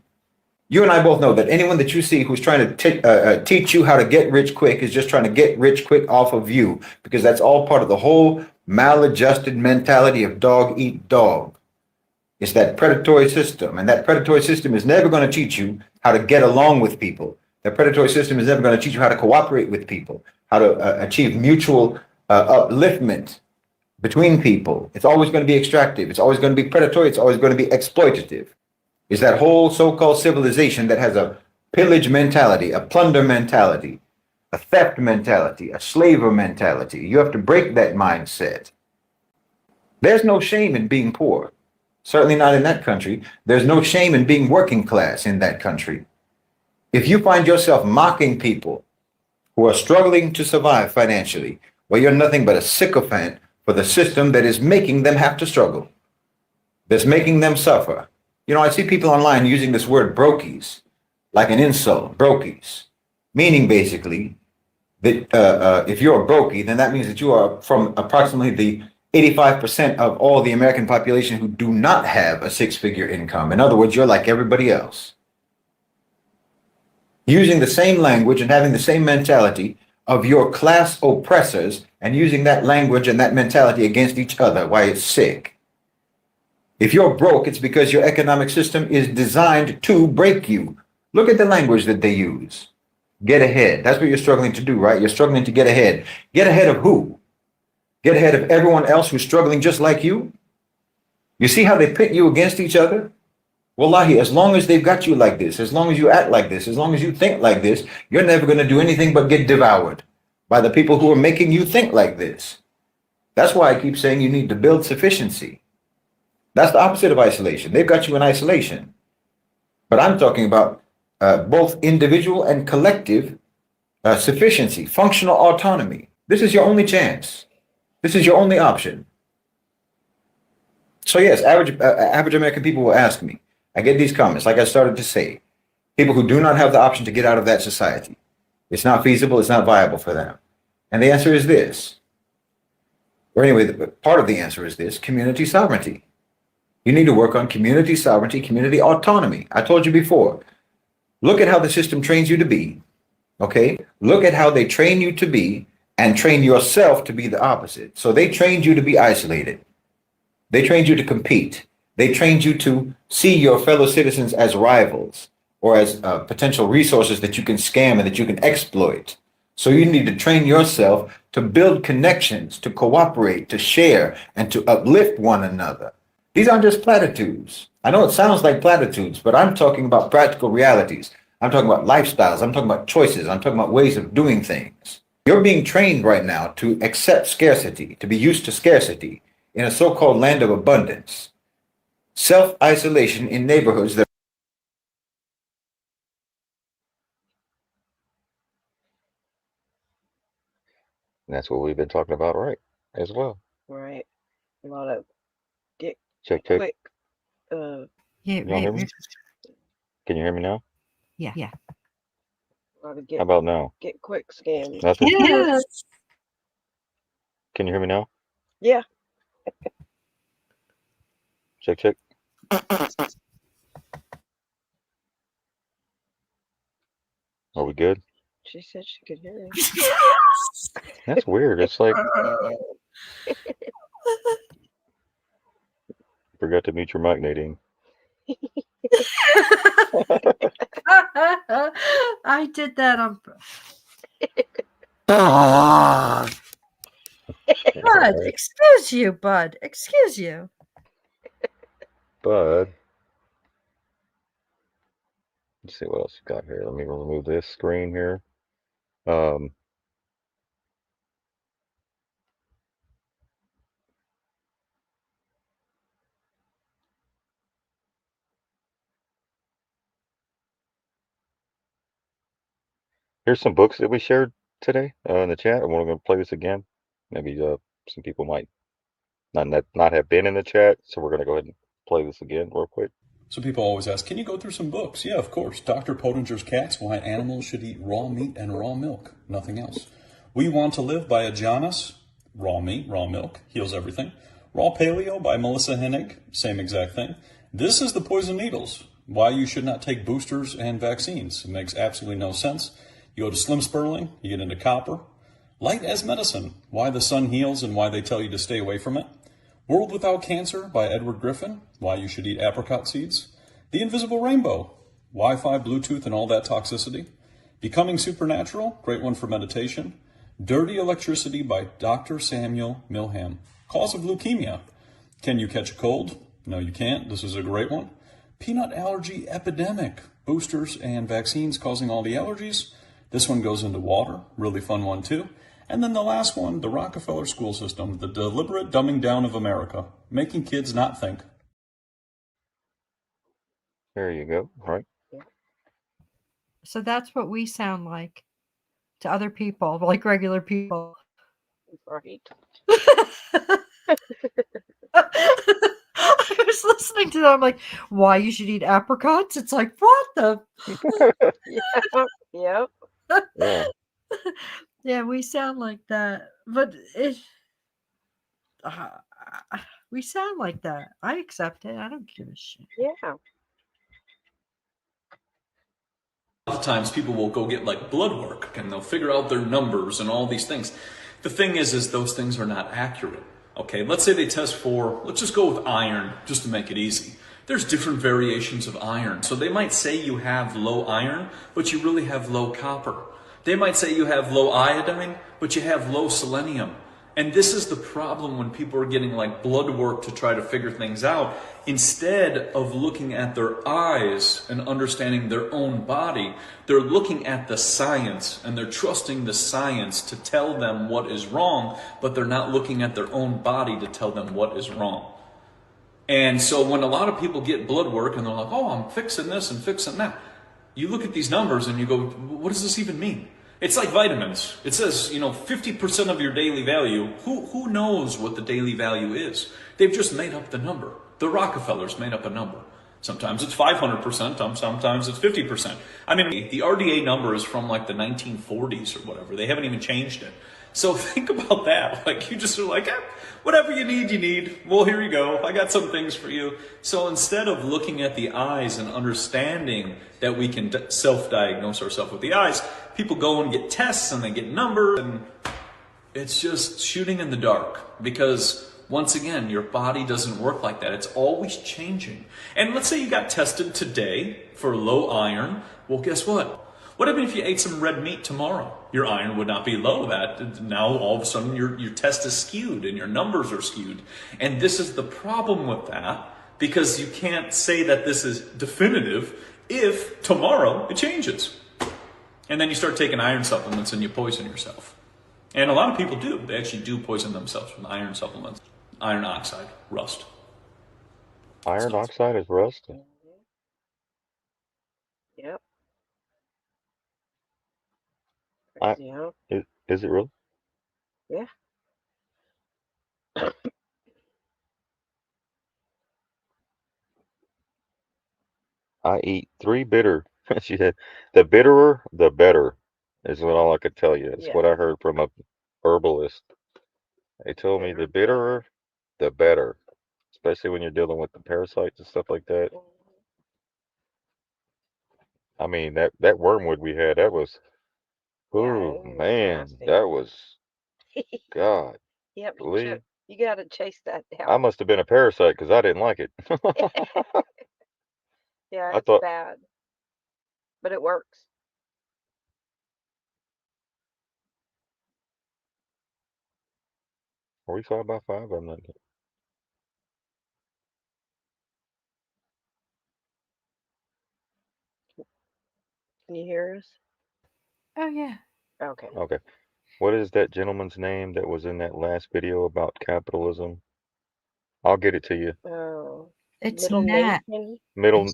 You and I both know that anyone that you see who's trying to teach you how to get rich quick is just trying to get rich quick off of you, because that's all part of the whole maladjusted mentality of dog eat dog. It's that predatory system, and that predatory system is never going to teach you how to get along with people. That predatory system is never going to teach you how to cooperate with people, how to achieve mutual upliftment between people. It's always going to be extractive. It's always going to be predatory. It's always going to be exploitative. It's that whole so-called civilization that has a pillage mentality, a plunder mentality, a theft mentality, a slaver mentality. You have to break that mindset. There's no shame in being poor. Certainly not in that country. There's no shame in being working class in that country. If you find yourself mocking people who are struggling to survive financially, well, you're nothing but a sycophant for the system that is making them have to struggle, that's making them suffer. I see people online using this word brokies, like an insult, brokies, meaning basically that if you're a brokey, then that means that you are from approximately the 85% of all the American population who do not have a six-figure income. In other words, you're like everybody else. Using the same language and having the same mentality of your class oppressors and using that language and that mentality against each other. Why, it's sick. If you're broke, it's because your economic system is designed to break you. Look at the language that they use. Get ahead. That's what you're struggling to do, right? You're struggling to get ahead. Get ahead of who? Get ahead of everyone else who's struggling just like you? You see how they pit you against each other? Wallahi, as long as they've got you like this, as long as you act like this, as long as you think like this, you're never going to do anything but get devoured by the people who are making you think like this. That's why I keep saying you need to build sufficiency. That's the opposite of isolation. They've got you in isolation. But I'm talking about both individual and collective sufficiency, functional autonomy. This is your only chance. This is your only option. So yes, average American people will ask me, I get these comments, like I started to say, People who do not have the option to get out of that society. It's not feasible, it's not viable for them. And the answer is this. Or anyway, part of the answer is this: community sovereignty. You need to work on community sovereignty, community autonomy. I told you before, look at how the system trains you to be, okay? Look at how they train you to be and train yourself to be the opposite. So they trained you to be isolated. They trained you to compete. They trained you to see your fellow citizens as rivals or as potential resources that you can scam and that you can exploit. So you need to train yourself to build connections, to cooperate, to share, and to uplift one another. These aren't just platitudes. I know it sounds like platitudes, but I'm talking about practical realities. I'm talking about lifestyles. I'm talking about choices. I'm talking about ways of doing things. You're being trained right now to accept scarcity, to be used to scarcity in a so-called land of abundance. Self-isolation in neighborhoods that And that's what we've been talking about, right? As well. Right. A lot of get Check. quick. Yeah, Y'all hear me? Can you hear me now? yeah. A lot of How about now? get quick scams. Nothing? Yes. Can you hear me now? Yeah. Check. Are we good? She said she could hear me. That's weird. It's like forgot to mute your mic, Nadine. I did that on. Bud, excuse you, Bud. Excuse you. But let's see what else you got here. Let me remove this screen here. Here's some books that we shared today in the chat, and we're going to play this again. Maybe some people might not have been in the chat, so we're going to go ahead and play this again real quick. So people always ask, can you go through some books? Yeah, of course. Dr. Pottinger's Cats, Why Animals Should Eat Raw Meat and Raw Milk, nothing else. We Want to Live by Ajanis, raw meat, raw milk, heals everything. Raw Paleo by Melissa Hennig, same exact thing. This is the Poison Needles, why you should not take boosters and vaccines. It makes absolutely no sense. You go to Slim Sperling, you get into copper. Light as Medicine, why the sun heals and why they tell you to stay away from it. World Without Cancer by Edward Griffin, why you should eat apricot seeds. The Invisible Rainbow, Wi-Fi, Bluetooth, and all that toxicity. Becoming Supernatural, great one for meditation. Dirty Electricity by Dr. Samuel Milham. Cause of Leukemia. Can you catch a cold? No, you can't. This is a great one. Peanut Allergy Epidemic. Boosters and vaccines causing all the allergies. This one goes into water. Really fun one, too. And then the last one, the Rockefeller School System, the deliberate dumbing down of America, making kids not think. There you go. All right. So that's what we sound like to other people, like regular people. Right. I was listening to them, like, why you should eat apricots? It's like, what the? Yep. Yeah. Yeah, we sound like that, but we sound like that. I accept it. I don't give a shit. Yeah. A lot of times people will go get like blood work and they'll figure out their numbers and all these things. The thing is those things are not accurate. Okay, let's say they test for, let's just go with iron just to make it easy. There's different variations of iron. So they might say you have low iron, but you really have low copper. They might say you have low iodine, but you have low selenium. And this is the problem when people are getting like blood work to try to figure things out. Instead of looking at their eyes and understanding their own body, they're looking at the science and they're trusting the science to tell them what is wrong, but they're not looking at their own body to tell them what is wrong. And so when a lot of people get blood work and they're like, oh, I'm fixing this and fixing that, you look at these numbers and you go, what does this even mean? It's like vitamins. It says, 50% of your daily value. Who knows what the daily value is? They've just made up the number. The Rockefellers made up a number. Sometimes it's 500%, sometimes it's 50%. I mean, the RDA number is from like the 1940s or whatever. They haven't even changed it. So think about that. Like, you just are like, whatever you need, you need. Well, here you go. I got some things for you. So instead of looking at the eyes and understanding that we can self-diagnose ourselves with the eyes, people go and get tests and they get numbers, and it's just shooting in the dark, because once again, your body doesn't work like that. It's always changing. And let's say you got tested today for low iron. Well, guess what? What if you ate some red meat tomorrow? Your iron would not be low. That now all of a sudden your test is skewed and your numbers are skewed. And this is the problem with that, because you can't say that this is definitive if tomorrow it changes. And then you start taking iron supplements and you poison yourself. And a lot of people do. They actually do poison themselves with iron supplements. Iron oxide, rust. Iron oxide is rust? Yep. I, Crazy, huh? is it really? Yeah. I eat 3 bitter. She said, the bitterer, the better, is what all I could tell you. It's what Yeah. I heard from a herbalist. They told me Bitter, the the better. bitterer, the better, especially when you're dealing with the parasites and stuff like that. I mean, that wormwood we had, that was, Yeah, oh it was man, nasty. that was, God, Yep, Lee, you gotta chase that I down. must have been a parasite because I didn't like it. Yeah, I it's thought, bad, but it works. are we 5x5? I'm not. Can you hear us? Oh yeah. Okay. Okay. What is that gentleman's name that was in that last video about capitalism? I'll get it to you. Oh, It's Middle Nat. Nation. Middle,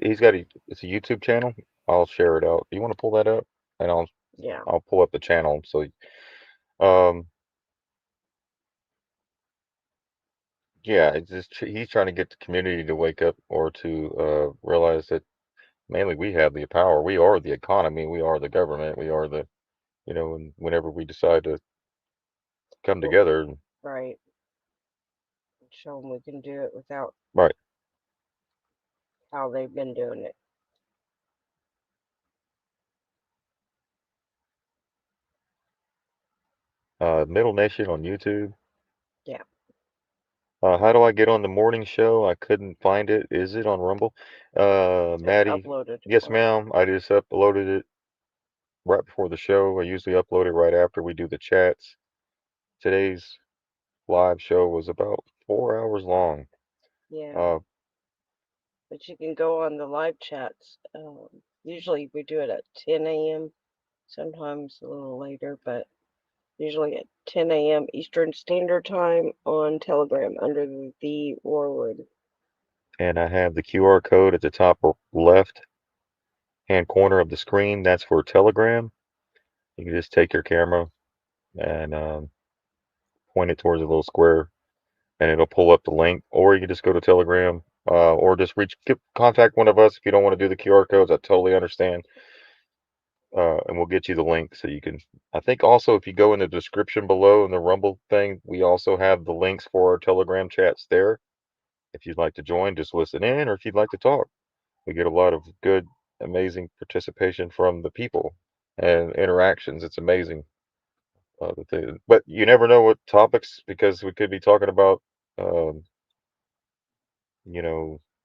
he's got it's a YouTube channel. I'll share it out. You want to pull that up? And Yeah. I'll pull up the channel. So, um, yeah, it's just he's trying to get the community to wake up or to realize that mainly we have the power. We are the economy. We are the government. We are the, and whenever we decide to come together, Right. Show them we can do it without right? how they've been doing it. Middle Nation on YouTube. Yeah. How do I get on the morning show? I couldn't find it. Is it on Rumble? Says Maddie, uploaded yes, on. ma'am. I just uploaded it right before the show. I usually upload it right after we do the chats. Today's live show was about 4 hours long. Yeah. Uh, But you can go on the live chats. Usually we do it at 10 a.m. Sometimes a little later, but usually at 10 a.m. Eastern Standard Time on Telegram under the Warwood. and I have the QR code at the top left hand corner of the screen. That's for Telegram. You can just take your camera and point it towards a little square, and it'll pull up the link. Or you can just go to Telegram, or just contact one of us if you don't want to do the QR codes. I totally understand. And we'll get you the link so you can. I think also if you go in the description below in the Rumble thing, we also have the links for our Telegram chats there. If you'd like to join, just listen in, or if you'd like to talk, we get a lot of good, amazing participation from the people and interactions. It's amazing. But you never know what topics, because we could be talking about, um,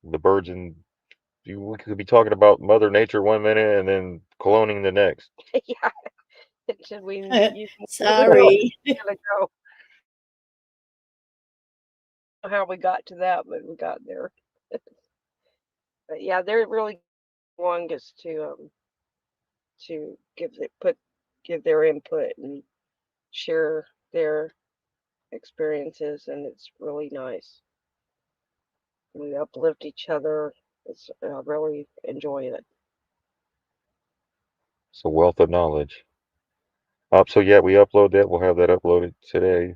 the birds, and we could be talking about Mother Nature one minute and then cloning the next. Yeah. Should we use more oil? Sorry. Gonna go. How we got to that, but we got there. But yeah, they're really want us to give their input and share their experiences, and it's really nice. We uplift each other. I really enjoy it. It's a wealth of knowledge. So yeah, we upload that. We'll have that uploaded today.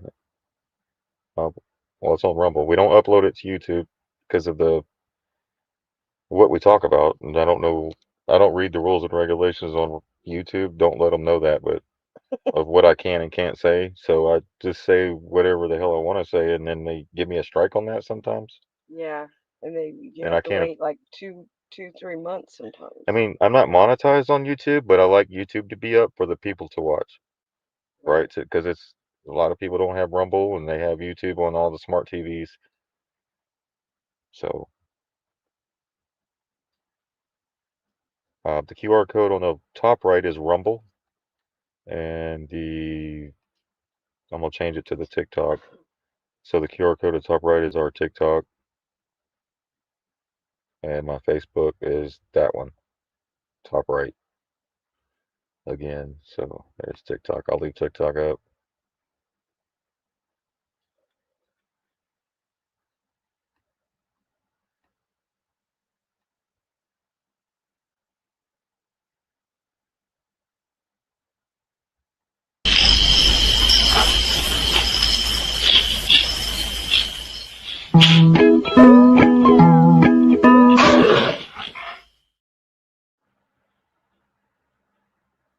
Well, it's on Rumble. We don't upload it to YouTube because of the what we talk about, and I don't know. I don't read the rules and regulations on YouTube. Don't let them know that, but of what I can and can't say. So I just say whatever the hell I want to say, and then they give me a strike on that sometimes. Yeah, and you And I have to can't. wait like 3 months sometimes. I mean, I'm not monetized on YouTube, but I like YouTube to be up for the people to watch, right? Because it's a lot of people don't have Rumble and they have YouTube on all the smart TVs. So the QR code on the top right is Rumble, and I'm gonna change it to the TikTok. So the QR code at the top right is our TikTok, and my Facebook is that one, top right again. So there's TikTok. I'll leave TikTok up.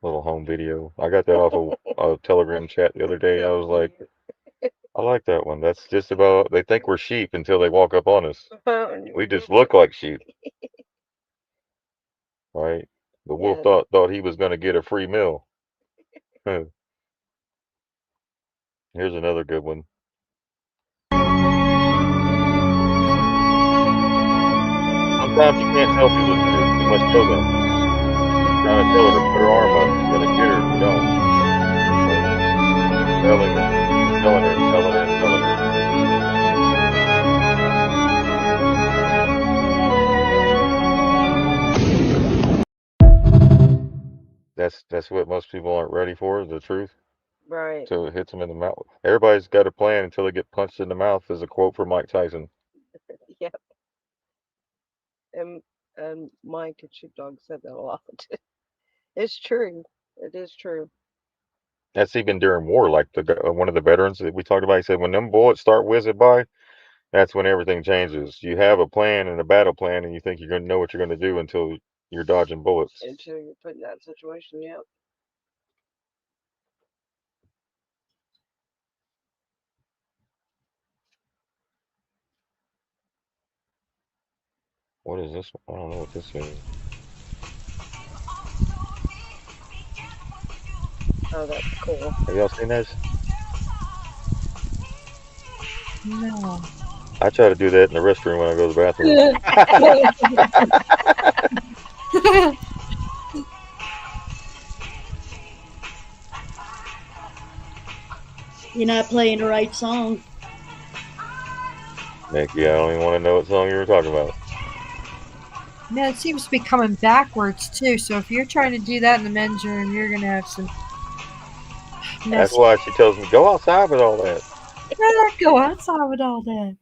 Little home video. I got that off of a Telegram chat the other day. I was like, I like that one. That's just about, they think we're sheep until they walk up on us. We just look like sheep, right? The wolf Yeah. thought he was going to get a free meal. Here's another good one. Sometimes you can't tell people the truth. You must show them. He's trying to tell her to put her arm up. He's going to get her if you don't. But telling her, telling her, telling her, telling her. That's what most people aren't ready for, the truth. Right. So it hits them in the mouth. Everybody's got a plan until they get punched in the mouth, is a quote from Mike Tyson. Yep. And Mike and Sheepdog said that a lot. It's true. It is true. That's even during war. Like one of the veterans that we talked about, he said, when them bullets start whizzing by, that's when everything changes. You have a plan and a battle plan, and you think you're going to know what you're going to do until you're dodging bullets. Until you're put in that situation, yep. What is this? I don't know what this is. Oh, that's cool. Have y'all seen this? No. I try to do that in the restroom when I go to the bathroom. You're not playing the right song. Nikki, I don't even want to know what song you were talking about. Yeah, it seems to be coming backwards too. So if you're trying to do that in the men's room, you're gonna have some. That's why she tells me, go outside with all that. Go outside with all that.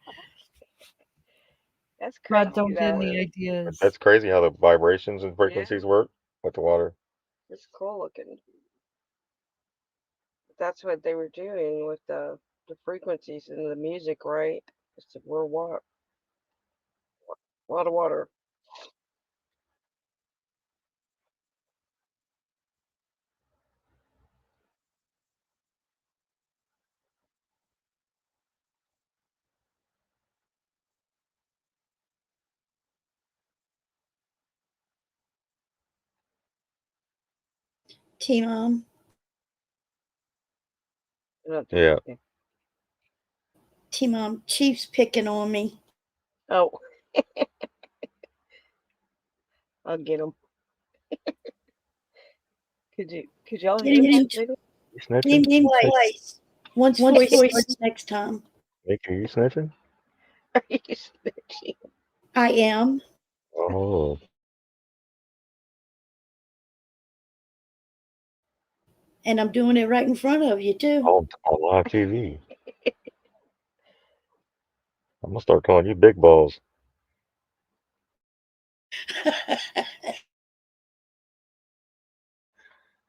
That's crazy. God, don't get any ideas. That's crazy how the vibrations and frequencies work with the water. It's cool looking. That's what they were doing with the frequencies and the music, right? It's a lot of water. T-Mom. Yeah. T-Mom, Chief's picking on me. Oh. I'll get him. Could y'all hear him? Name twice. Once voice next time. Nick, are you snitching? Are you snitching? I am. Oh. And I'm doing it right in front of you too. On live TV. I'm gonna start calling you Big Balls.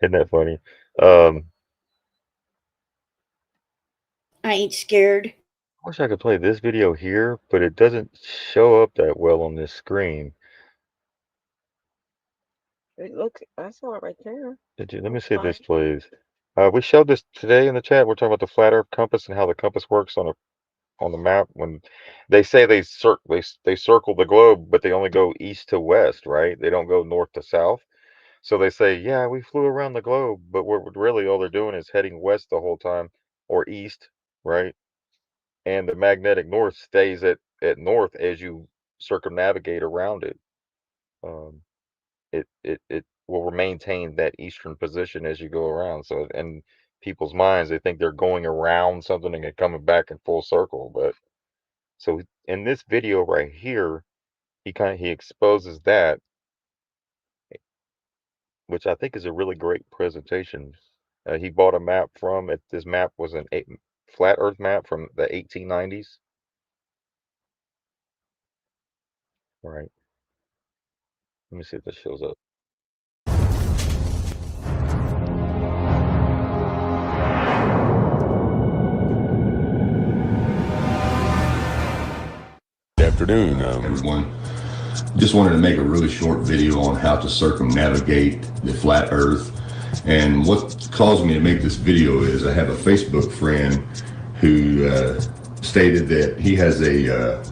Isn't that funny? I ain't scared. I wish I could play this video here, but it doesn't show up that well on this screen. Look, I saw it right there. Did you? Let me see if Fine. this plays. We showed this today in the chat. We're talking about the flat Earth compass and how the compass works on the map. When they say they circle the globe, but they only go east to west, right? They don't go north to south. So they say, yeah, we flew around the globe, but really all they're doing is heading west the whole time, or east, right? And the magnetic north stays at north as you circumnavigate around it. It will maintain that eastern position as you go around. So in people's minds, they think they're going around something and coming back in full circle. But so in this video right here, he exposes that, which I think is a really great presentation. He bought a map this map was an flat Earth map from the 1890s. All right. Let me see if this shows up. Good afternoon, everyone. Just wanted to make a really short video on how to circumnavigate the flat Earth. And what caused me to make this video is I have a Facebook friend who stated that he has a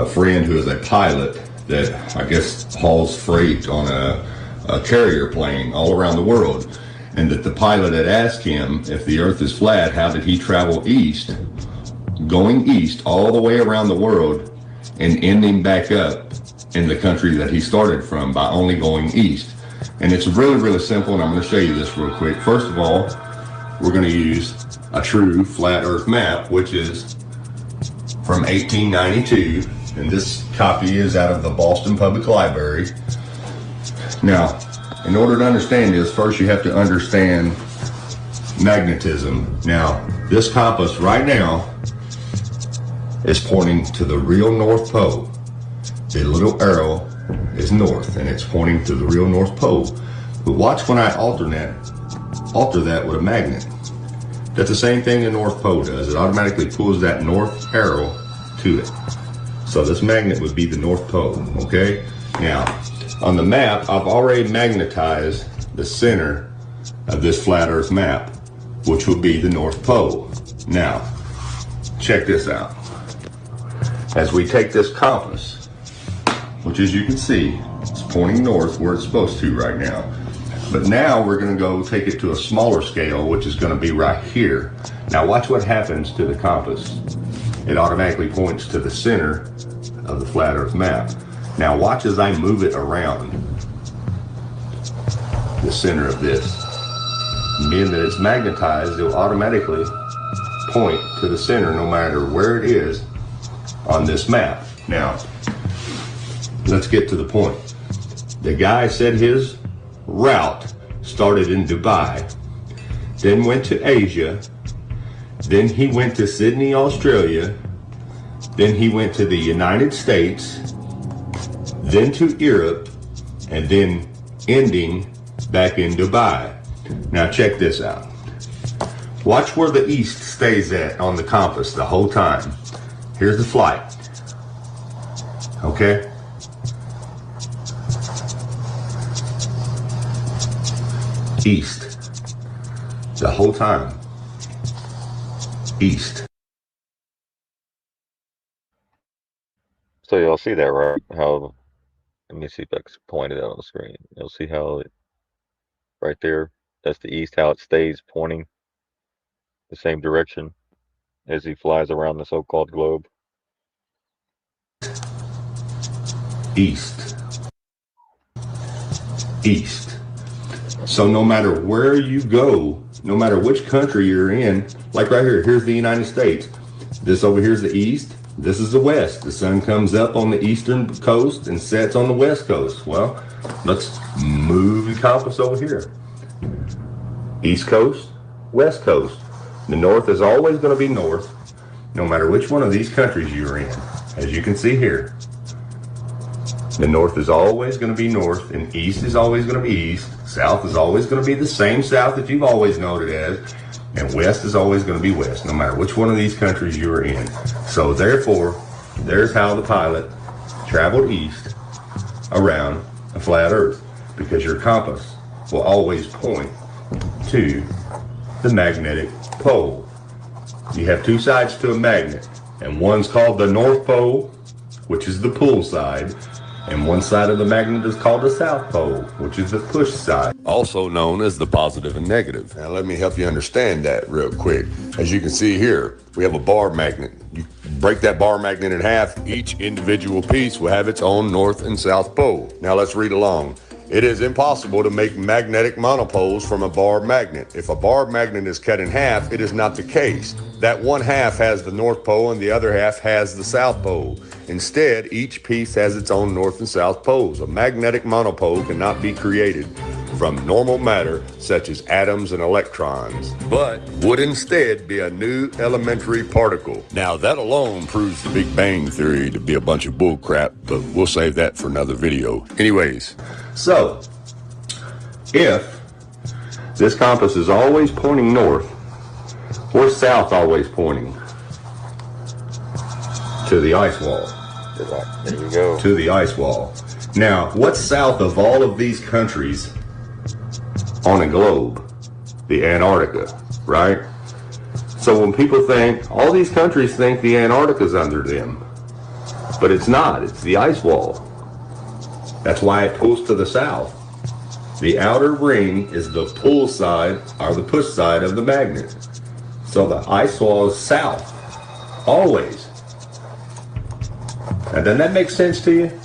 friend who is a pilot that I guess hauls freight on a carrier plane all around the world, and that the pilot had asked him if the Earth is flat, how did he travel east, going east all the way around the world and ending back up in the country that he started from by only going east. And it's really, really simple, and I'm going to show you this real quick. First of all, we're going to use a true flat Earth map, which is from 1892, and this copy is out of the Boston Public Library. Now, in order to understand this, first you have to understand magnetism. Now, this compass right now is pointing to the real North Pole. The little arrow is north, and it's pointing to the real North Pole. But watch when I alter that with a magnet. That's the same thing the North Pole does. It automatically pulls that north arrow to it. So this magnet would be the North Pole, okay? Now, on the map, I've already magnetized the center of this flat Earth map, which would be the North Pole. Now, check this out. As we take this compass, which as you can see, it's pointing north where it's supposed to right now. But now we're going to go take it to a smaller scale, which is going to be right here. Now watch what happens to the compass. It automatically points to the center of the flat Earth map. Now watch as I move it around the center of this. Being that it's magnetized, it will automatically point to the center no matter where it is on this map. Now, let's get to the point. The guy said his route started in Dubai, then went to Asia, then he went to Sydney, Australia, then he went to the United States, then to Europe, and then ending back in Dubai. Now check this out. Watch where the east stays at on the compass the whole time. Here's the flight. Okay? East. The whole time. East. So y'all see that, right? How, let me see if I can point it out on the screen. You'll see how it, right there, that's the east, how it stays pointing the same direction as he flies around the so-called globe. East. East. So no matter where you go, no matter which country you're in, like right here, here's the United States. This over here is the east. This is the west. The sun comes up on the eastern coast and sets on the west coast. Well, let's move the compass over here. East coast, west coast. The north is always going to be north, no matter which one of these countries you're in. As you can see here, the north is always going to be north, and east is always going to be east. South is always going to be the same south that you've always known it as, and west is always going to be west, no matter which one of these countries you're in. So therefore, there's how the pilot traveled east around a flat Earth. because your compass will always point to the magnetic pole. You have two sides to a magnet, and one's called the North Pole, which is the pull side, and one side of the magnet is called the South Pole, which is the push side. Also known as the positive and negative. Now let me help you understand that real quick. As you can see here, we have a bar magnet. You break that bar magnet in half, each individual piece will have its own north and south pole. Now let's read along. It is impossible to make magnetic monopoles from a bar magnet. If a bar magnet is cut in half, it is not the case. That one half has the north pole and the other half has the south pole. Instead, each piece has its own north and south poles. A magnetic monopole cannot be created from normal matter such as atoms and electrons, but would instead be a new elementary particle. Now that alone proves the Big Bang Theory to be a bunch of bullcrap, but we'll save that for another video. Anyways, So, if this compass is always pointing north, where's south always pointing? To the ice wall. There you go. To the ice wall. Now, what's south of all of these countries on a globe? The Antarctica, right? So when people think, all these countries think the Antarctica's under them, but it's not, it's the ice wall. That's why it pulls to the south. The outer ring is the pull side or the push side of the magnet. So the ice wall is south, always. Now, doesn't that make sense to you?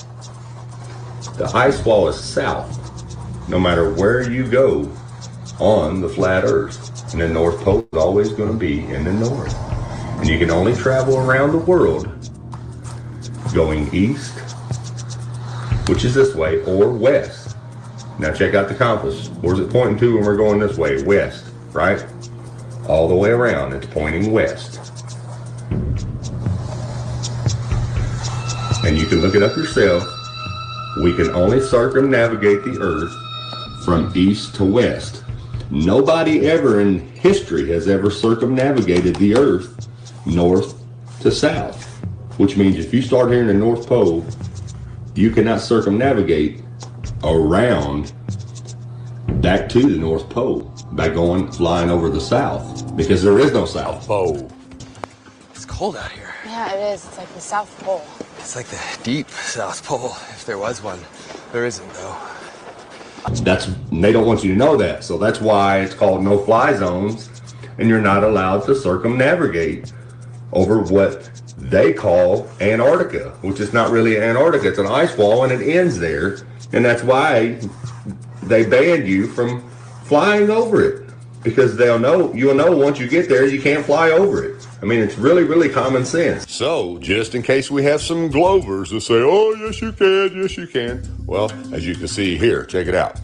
The ice wall is south, no matter where you go on the flat earth. And the North Pole is always going to be in the north. And you can only travel around the world going east, which is this way, or west. Now check out the compass. Where's it pointing to when we're going this way? West, right? All the way around, it's pointing west. And you can look it up yourself. We can only circumnavigate the earth from east to west. Nobody ever in history has ever circumnavigated the earth north to south, which means if you start here in the North Pole, you cannot circumnavigate around back to the North Pole by flying over the south, because there is no South Pole. It's cold out here. Yeah, it is. It's like the South Pole. It's like the deep South Pole, if there was one. There isn't, though. They don't want you to know that, so that's why it's called no-fly zones, and you're not allowed to circumnavigate over what they call Antarctica, which is not really Antarctica. It's an ice wall, and it ends there, and that's why they banned you from flying over it, because you'll know once you get there, you can't fly over it. I mean, it's really, really common sense. so just in case we have some Glovers that say, oh, yes you can, yes you can. Well, as you can see here, check it out.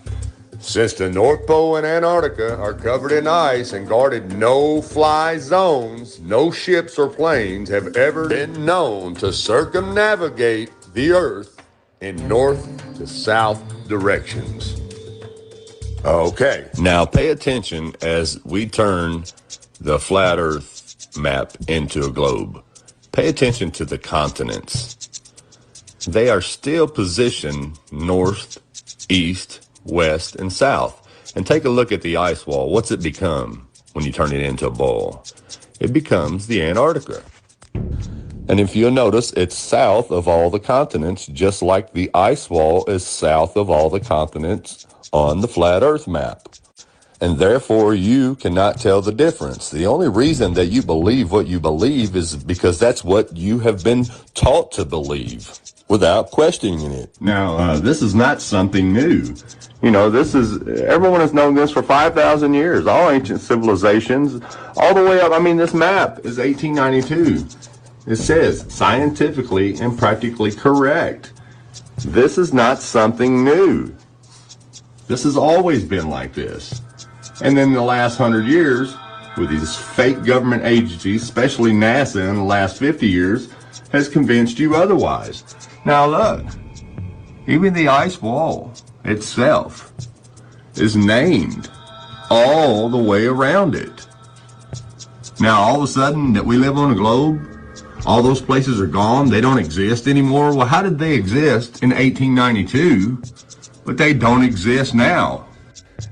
Since the North Pole and Antarctica are covered in ice and guarded no-fly zones, no ships or planes have ever been known to circumnavigate the Earth in north to south directions. Okay, now pay attention as we turn the flat Earth map into a globe. Pay attention to the continents. They are still positioned north, east, west, and south. And take a look at the ice wall. What's it become when you turn it into a ball? It becomes the Antarctica. And if you'll notice, it's south of all the continents, just like the ice wall is south of all the continents on the flat Earth map. And therefore, you cannot tell the difference. The only reason that you believe what you believe is because that's what you have been taught to believe without questioning it. Now, this is not something new. You know, everyone has known this for 5,000 years. All ancient civilizations, all the way up. I mean, this map is 1892. It says scientifically and practically correct. This is not something new. This has always been like this. And then the last 100 years, with these fake government agencies, especially NASA in the last 50 years, has convinced you otherwise. Now look, even the ice wall itself is named all the way around it. Now all of a sudden that we live on a globe, all those places are gone, they don't exist anymore. Well, how did they exist in 1892 but they don't exist now.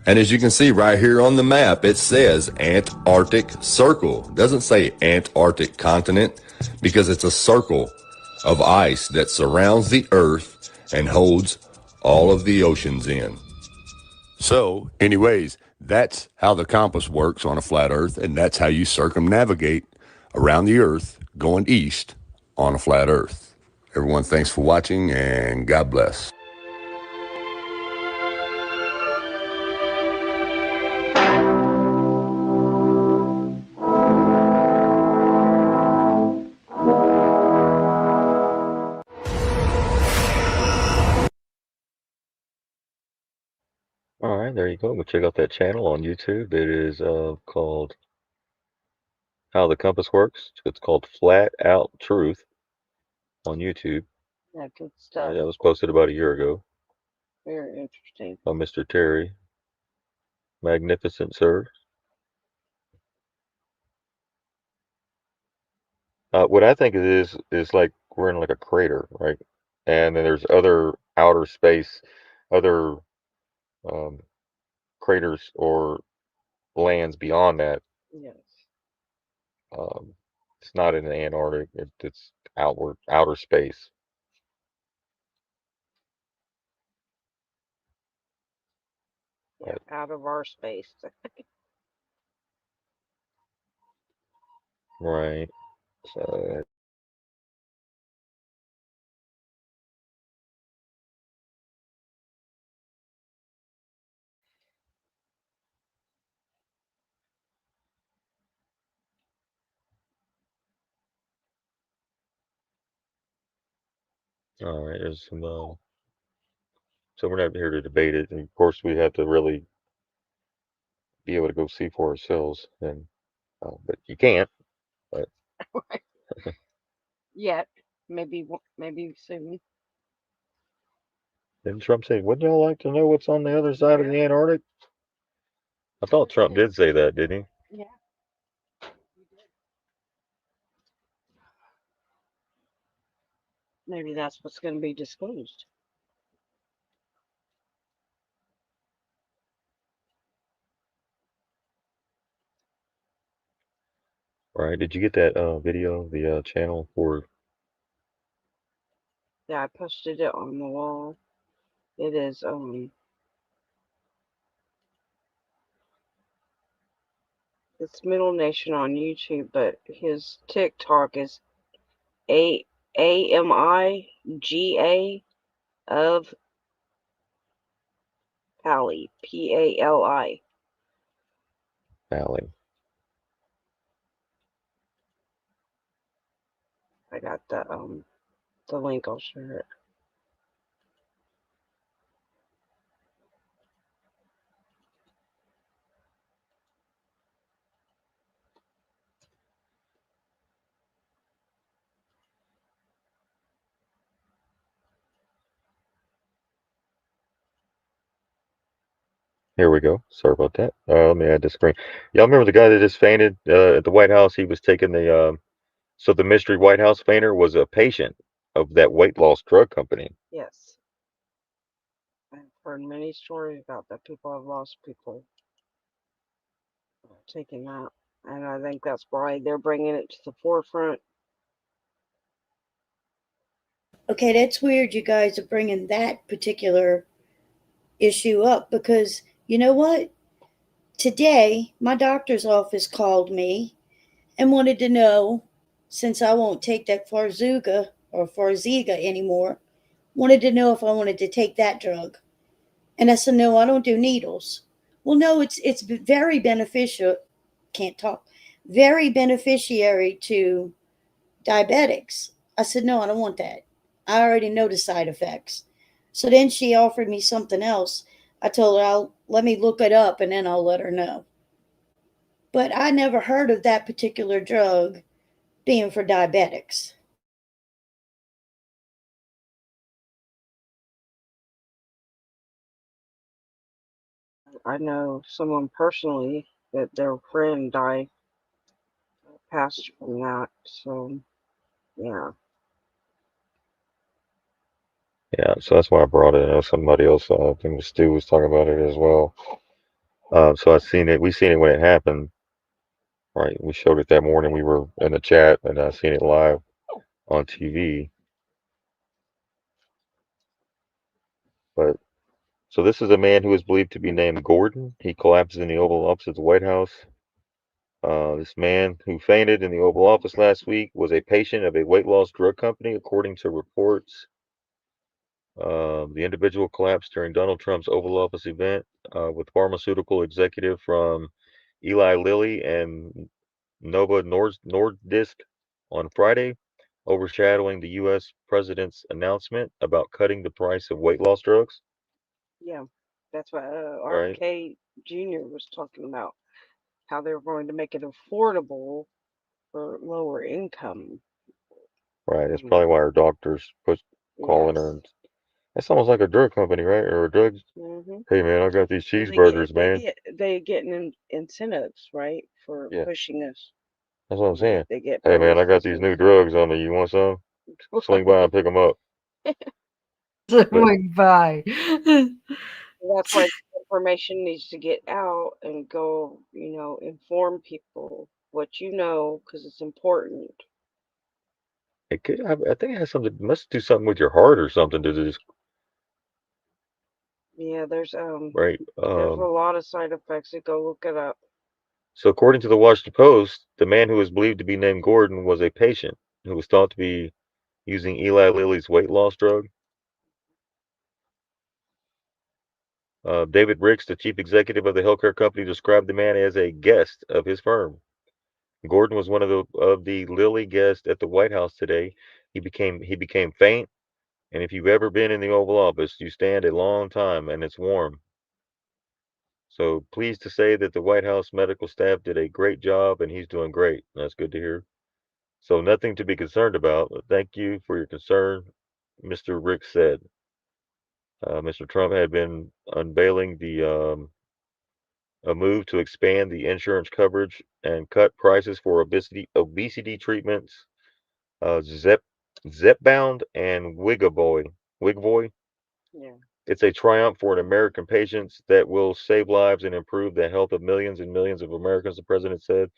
And as you can see right here on the map, it says Antarctic Circle. It doesn't say Antarctic continent because it's a circle of ice that surrounds the Earth and holds all of the oceans in. So, anyways, that's how the compass works on a flat Earth, and that's how you circumnavigate around the Earth going east on a flat Earth. Everyone, thanks for watching, and God bless. All right, there you go. Go check out that channel on YouTube. It is called How the Compass Works. It's called Flat Out Truth on YouTube. Yeah, good stuff. That was posted about a year ago Very interesting. by Mr. Terry. Magnificent, sir. What I think it is like we're in like a crater, right? And then there's other outer space, other um, craters or lands beyond that. Yes. It's not in the Antarctic. It's outer space. Yeah, out of our space. Right. So all right, there's some. So we're not here to debate it, and of course we have to really be able to go see for ourselves, and but you can't. But Yet, maybe soon. didn't Trump say, "Wouldn't y'all like to know what's on the other side of the Antarctic?" I thought Trump did say that, didn't he? Yeah. Maybe that's what's going to be disclosed. All right. Did you get that video, the channel for? Yeah, I posted it on the wall. It is it's Middle Nation on YouTube, but his TikTok is AMIGA of Pali, PALI. Valley. I got the link. I'll share it. Here we go. Sorry about that. Let me add the screen. Y'all remember the guy that just fainted at the White House? He was taking the so the mystery White House fainter was a patient of that weight loss drug company. Yes. I've heard many stories about that. People have lost people taking that. And I think that's why they're bringing it to the forefront. Okay, that's weird you guys are bringing that particular issue up because you know what? Today, my doctor's office called me and wanted to know, since I won't take that Farziga anymore, wanted to know if I wanted to take that drug. And I said, no, I don't do needles. Well, no, it's very beneficial. Can't talk. Very beneficiary to diabetics. I said, no, I don't want that. I already know the side effects. So then she offered me something else. I told her, let me look it up and then I'll let her know. But I never heard of that particular drug being for diabetics. I know someone personally that their friend passed from that. So, yeah. Yeah, so that's why I brought it. I know somebody else, I think Stu was talking about it as well. So I seen it. We seen it when it happened. Right, we showed it that morning. We were in the chat, and I seen it live on TV. But so this is a man who is believed to be named Gordon. He collapses in the Oval Office at the White House. This man who fainted in the Oval Office last week was a patient of a weight loss drug company, according to reports. The individual collapsed during Donald Trump's Oval Office event with pharmaceutical executive from Eli Lilly and Nova Nordisk on Friday, overshadowing the U.S. president's announcement about cutting the price of weight loss drugs. Yeah, that's what Right, RFK Jr. was talking about, how they're going to make it affordable for lower income. right. That's probably why her doctors put calling her. Yes. And that's almost like a drug company, right? Or a drugs. Mm-hmm. Hey man, I got these Well, cheeseburgers, man. they get incentives, right, for Yeah, pushing us. that's what I'm saying. They get Hey man, I got bonuses these and new stuff. drugs on me. You want some? Swing by and pick them up. But Swing by. That's why information needs to get out and go, inform people what you know, because it's important. it could. I think it has something. It must do something with your heart or something to just Yeah, right. there's a lot of side effects. So go look it up. So according to the Washington Post, the man who was believed to be named Gordon was a patient who was thought to be using Eli Lilly's weight loss drug. David Ricks, the chief executive of the healthcare company, described the man as a guest of his firm. Gordon was one of the Lilly guests at the White House today. He became faint, and if you've ever been in the Oval Office, you stand a long time and it's warm. So pleased to say that the White House medical staff did a great job and he's doing great. That's good to hear. So nothing to be concerned about. But thank you for your concern, Mr. Ricks said. Mr. Trump had been unveiling a move to expand the insurance coverage and cut prices for obesity treatments, Zepbound and Wigavoy. Yeah. It's a triumph for an American patients that will save lives and improve the health of millions and millions of Americans, the president said.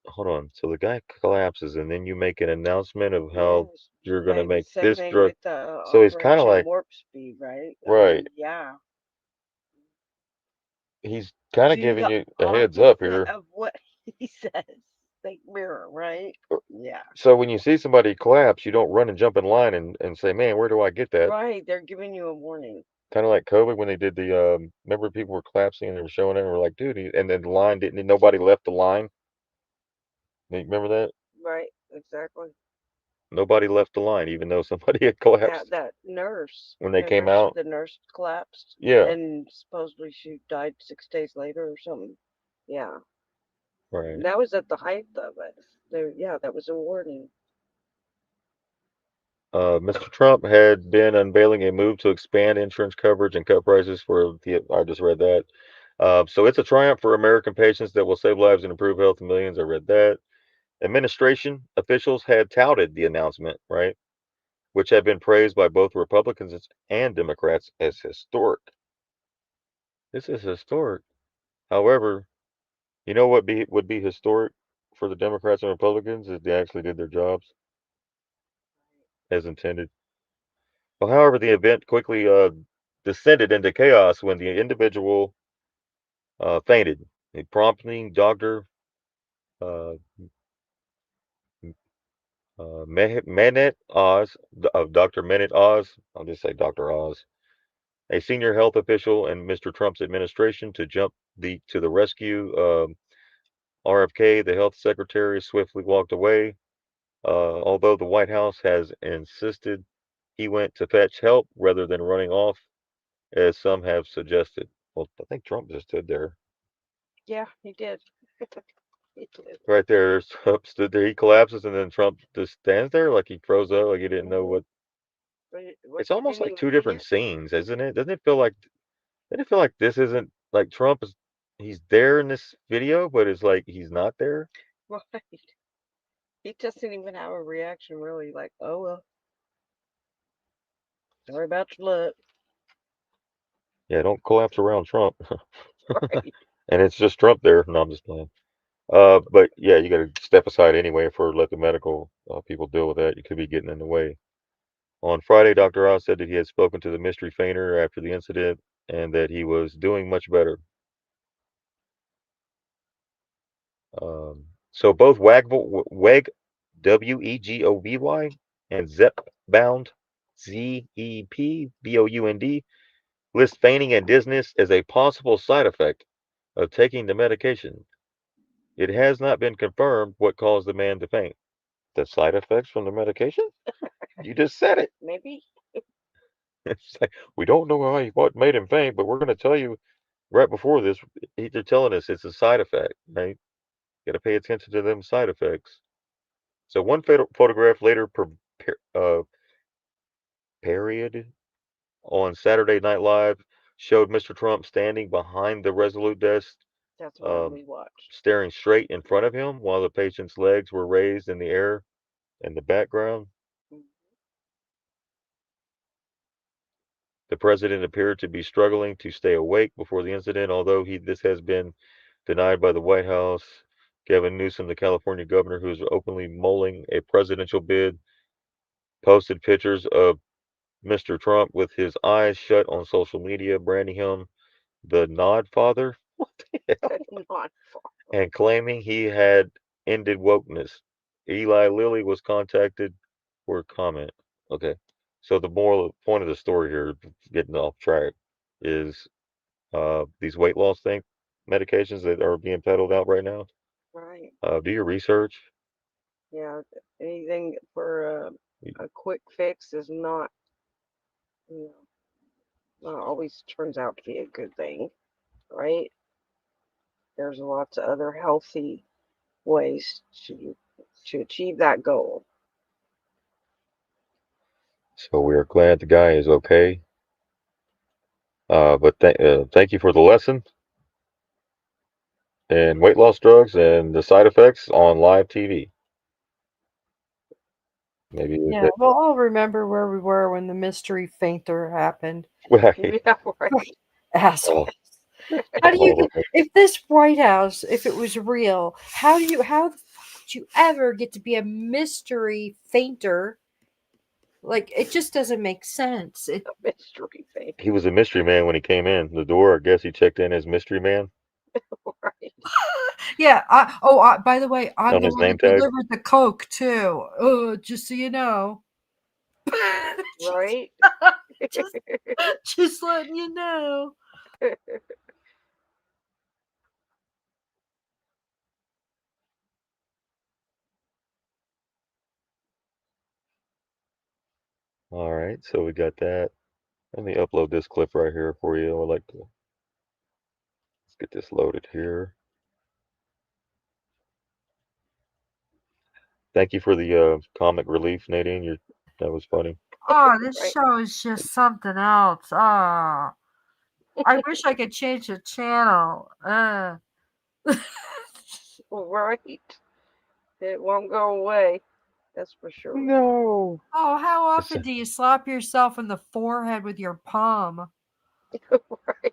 Hold on. So the guy collapses, and then you make an announcement of how Yes. you're going to Like the make same this thing drug. with the So he's kind of Operation like, Warp Speed, right? I right. mean, yeah. He's kind of Do giving the you a heads up opposite here. of what he says. Like mirror, right? Yeah. So when you see somebody collapse, you don't run and jump in line and say, "Man, where do I get that?" Right. They're giving you a warning. Kind of like COVID when they did the remember people were collapsing and they were showing it and we're like, "Dude," and then the line didn't. Nobody left the line. You remember that? Right. Exactly. Nobody left the line, even though somebody had Yeah, collapsed that nurse. when they came Remember, out. the nurse collapsed, Yeah, and supposedly she died 6 days later or something. Yeah, right. that was at the height of it. There, yeah, that was a warning. Mr. Trump had been unveiling a move to expand insurance coverage and cut prices for the. I just read that. So it's a triumph for American patients that will save lives and improve health of millions. I read that. Administration officials had touted the announcement, right, which had been praised by both Republicans and Democrats as historic. This is historic. However, you know what would be historic for the Democrats and Republicans if they actually did their jobs as intended. Well, however, the event quickly descended into chaos when the individual fainted, prompting Dr. Uh, Mehmet Oz, of Dr. Mehmet Oz, I'll just say Dr. Oz, a senior health official in Mr. Trump's administration, to jump to the rescue. RFK, the health secretary, swiftly walked away. Although the White House has insisted he went to fetch help rather than running off, as some have suggested. Well, I think Trump just stood there. Yeah, he did. He did. Right there, Trump stood there. He collapses, and then Trump just stands there like he froze up, like he didn't know what. But It's he almost didn't like even two see different it. scenes, isn't it? Doesn't it feel like? Doesn't it feel like this isn't like Trump is? He's there in this video, but it's like he's not there. Right. He doesn't even have a reaction, really. Like, oh well. Sorry about your luck. Yeah, don't collapse around Trump. Right. And it's just Trump there. No, I'm just playing. But yeah, you got to step aside anyway for let the medical people deal with that. You could be getting in the way. On Friday, Dr. Oz said that he had spoken to the mystery fainter after the incident and that he was doing much better. So both WEG, WEGOVY, and Zepbound, ZEPBOUND, list fainting and dizziness as a possible side effect of taking the medication. It has not been confirmed what caused the man to faint. The side effects from the medication? You just said it. Maybe. It's like, we don't know what made him faint, but we're going to tell you right before this. They're telling us it's a side effect, right? Got to pay attention to them side effects. So one photograph later parodied on Saturday Night Live showed Mr. Trump standing behind the Resolute desk, That's what we watched. staring straight in front of him while the patient's legs were raised in the air in the background. The president appeared to be struggling to stay awake before the incident, although this has been denied by the White House. Gavin Newsom, the California governor, who is openly mulling a presidential bid, posted pictures of Mr. Trump with his eyes shut on social media, branding him the Nod Father. What the hell? Not And claiming he had ended wokeness. Eli Lilly was contacted for comment. Okay. So the moral point of the story here, getting off track, is these weight loss medications that are being peddled out right now. right. Do your research. Yeah. Anything for a quick fix is not, you know, not always turns out to be a good thing, right? There's lots of other healthy ways to achieve that goal. So we are glad the guy is okay. But thank you for the lesson and weight loss drugs and the side effects on live TV. Maybe Yeah, we'll all remember where we were when the mystery fainter happened. right. Yeah, right. Assholes. Oh, How do you all get, right. if this White House, if it was real, how the fuck would you ever get to be a mystery fainter? Like, it just doesn't make sense. A mystery thing. He was a mystery man when he came in the door. I guess he checked in as mystery man Right. Yeah. By the way, I'm on the his one name that tag. delivered the Coke too. Just so you know. Right. just, just letting you know. All right, so we got that. Let me upload this clip right here for you. I'd like to let's get this loaded here. Thank you for the comic relief, Nadine. That was funny. Oh, this Right. show is just something else. I wish I could change the channel. Right. It won't go away. That's for sure. No. Oh, how often do you slap yourself in the forehead with your palm? Right.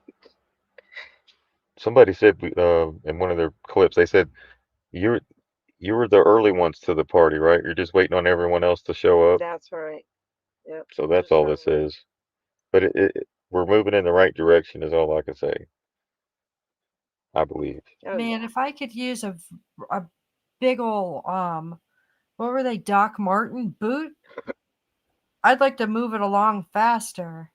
Somebody said in one of their clips, they said you're you were the early ones to the party, right? You're just waiting on everyone else to show up. That's right. Yep. So that's Just all this is. But we're moving in the right direction, is all I can say. I believe. Oh, Man, yeah. if I could use a big ol' what were they, Doc Martin boot? I'd like to move it along faster.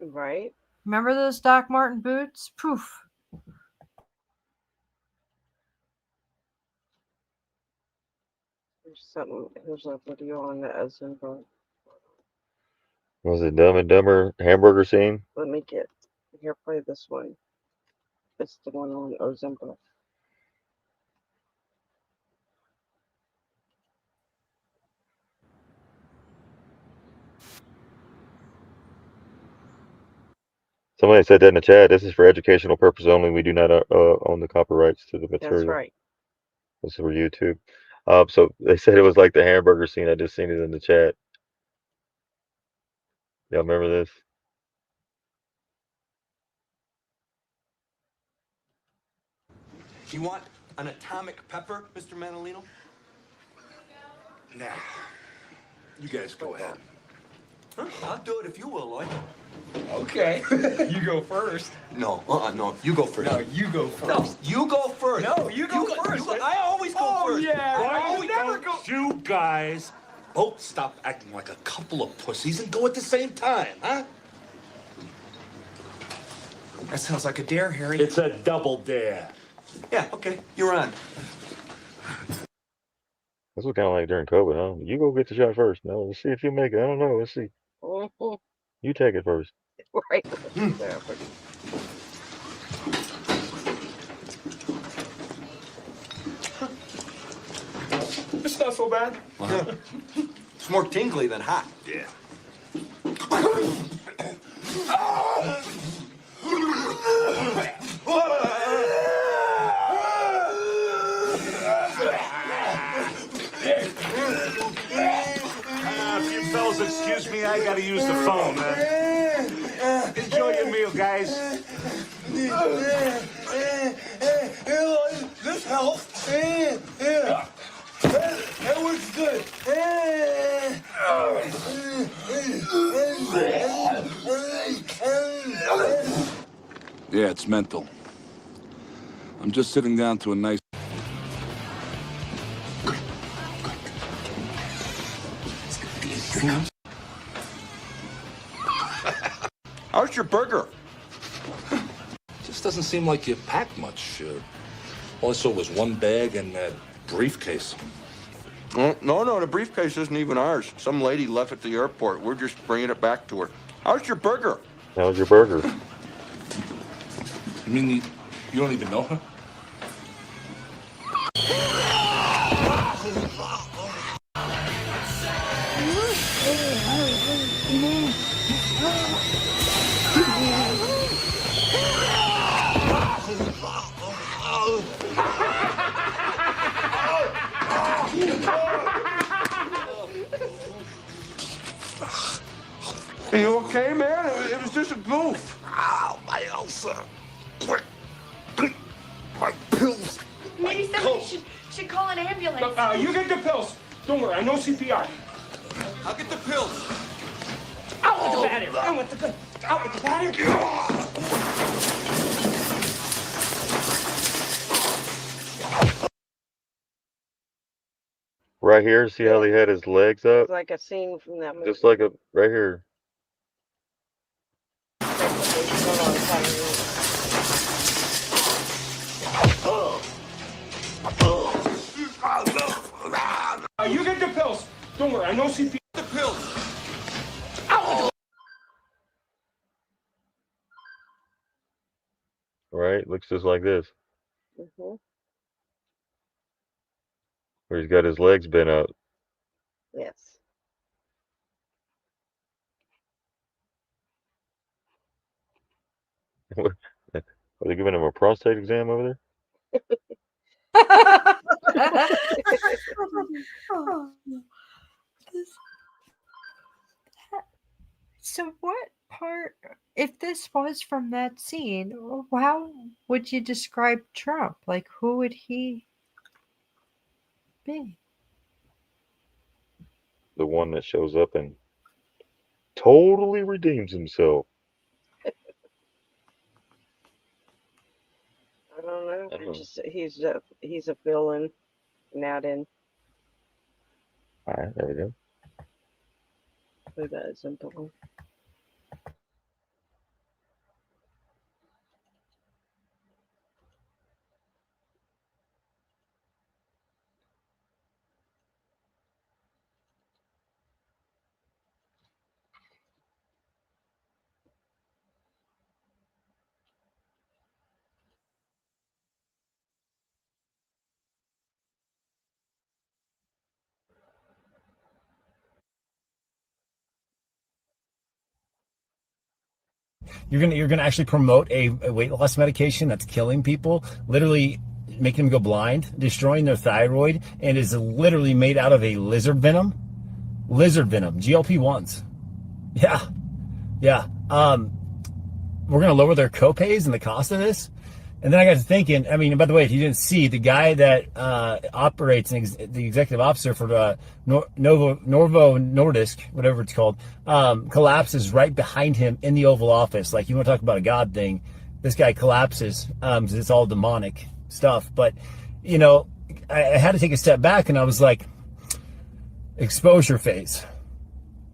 Right. Remember those Doc Martin boots? Poof. There's a video on the Ozempic. Was it Dumb and Dumber hamburger scene? Let me get here. Play this one. It's the one on Ozempic. Somebody said that in the chat. This is for educational purpose only. We do not own the copyrights to the material. That's right. This is for YouTube. So they said it was like the hamburger scene. I just seen it in the chat. Y'all remember this? You want an atomic pepper, Mr. Manolino? Nah. You guys go ahead. Huh? I'll do it if you will, Lloyd. Okay. You go first. No, no, you go first. No, you go first. No, you go first. No, you go first. I always go first. Yeah, I why always you never go? You guys both stop acting like a couple of pussies and go at the same time, huh? That sounds like a dare, Harry. It's a double dare. Yeah, okay, you're on. This was kind of like during COVID, huh? You go get the shot first. No, let's see if you make it. I don't know. Let's see. You take it first. Right. It's not so bad. It's more tingly than hot. Yeah. If you fellas excuse me, I gotta use the phone, man. Enjoy your meal, guys. This helps. That works good. Yeah, it's mental. I'm just sitting down to a nice... How's your burger? Just doesn't seem like you packed much. All I saw was one bag and that briefcase. No, the briefcase isn't even ours. Some lady left at the airport. We're just bringing it back to her. How's your burger? How's your burger? You mean you don't even know her? Are you okay, man? It was just a goof. Ow, my ulcer. Quick. My pills. Maybe somebody should call an ambulance. You get the pills. Don't worry, I know CPR. I'll get the pills. Out with the battery. Out with the battery. Right here, see how he had his legs up? It's like a scene from that movie. Just like a, right here. You get the pills. Don't worry, I know CPR. The pills. Right? Looks just like this. Mm-hmm. Where he's got his legs bent up. Yes. Are they giving him a prostate exam over there? So what part, if this was from that scene, how would you describe Trump? Like, who would he be? The one that shows up and totally redeems himself. I don't know. Just, he's a villain, not in. All right, there we go. Who that is simple. You're gonna actually promote a weight loss medication that's killing people, literally making them go blind, destroying their thyroid, and is literally made out of a lizard venom. Lizard venom, GLP-1s. Yeah, Yeah. We're going to lower their copays and the cost of this. And then I got to thinking, I mean, by the way, if you didn't see, the guy that operates, the executive officer for Novo Nordisk, whatever it's called, collapses right behind him in the Oval Office. Like, you want to talk about a God thing, this guy collapses because it's all demonic stuff. But, you know, I had to take a step back, and I was like, exposure phase.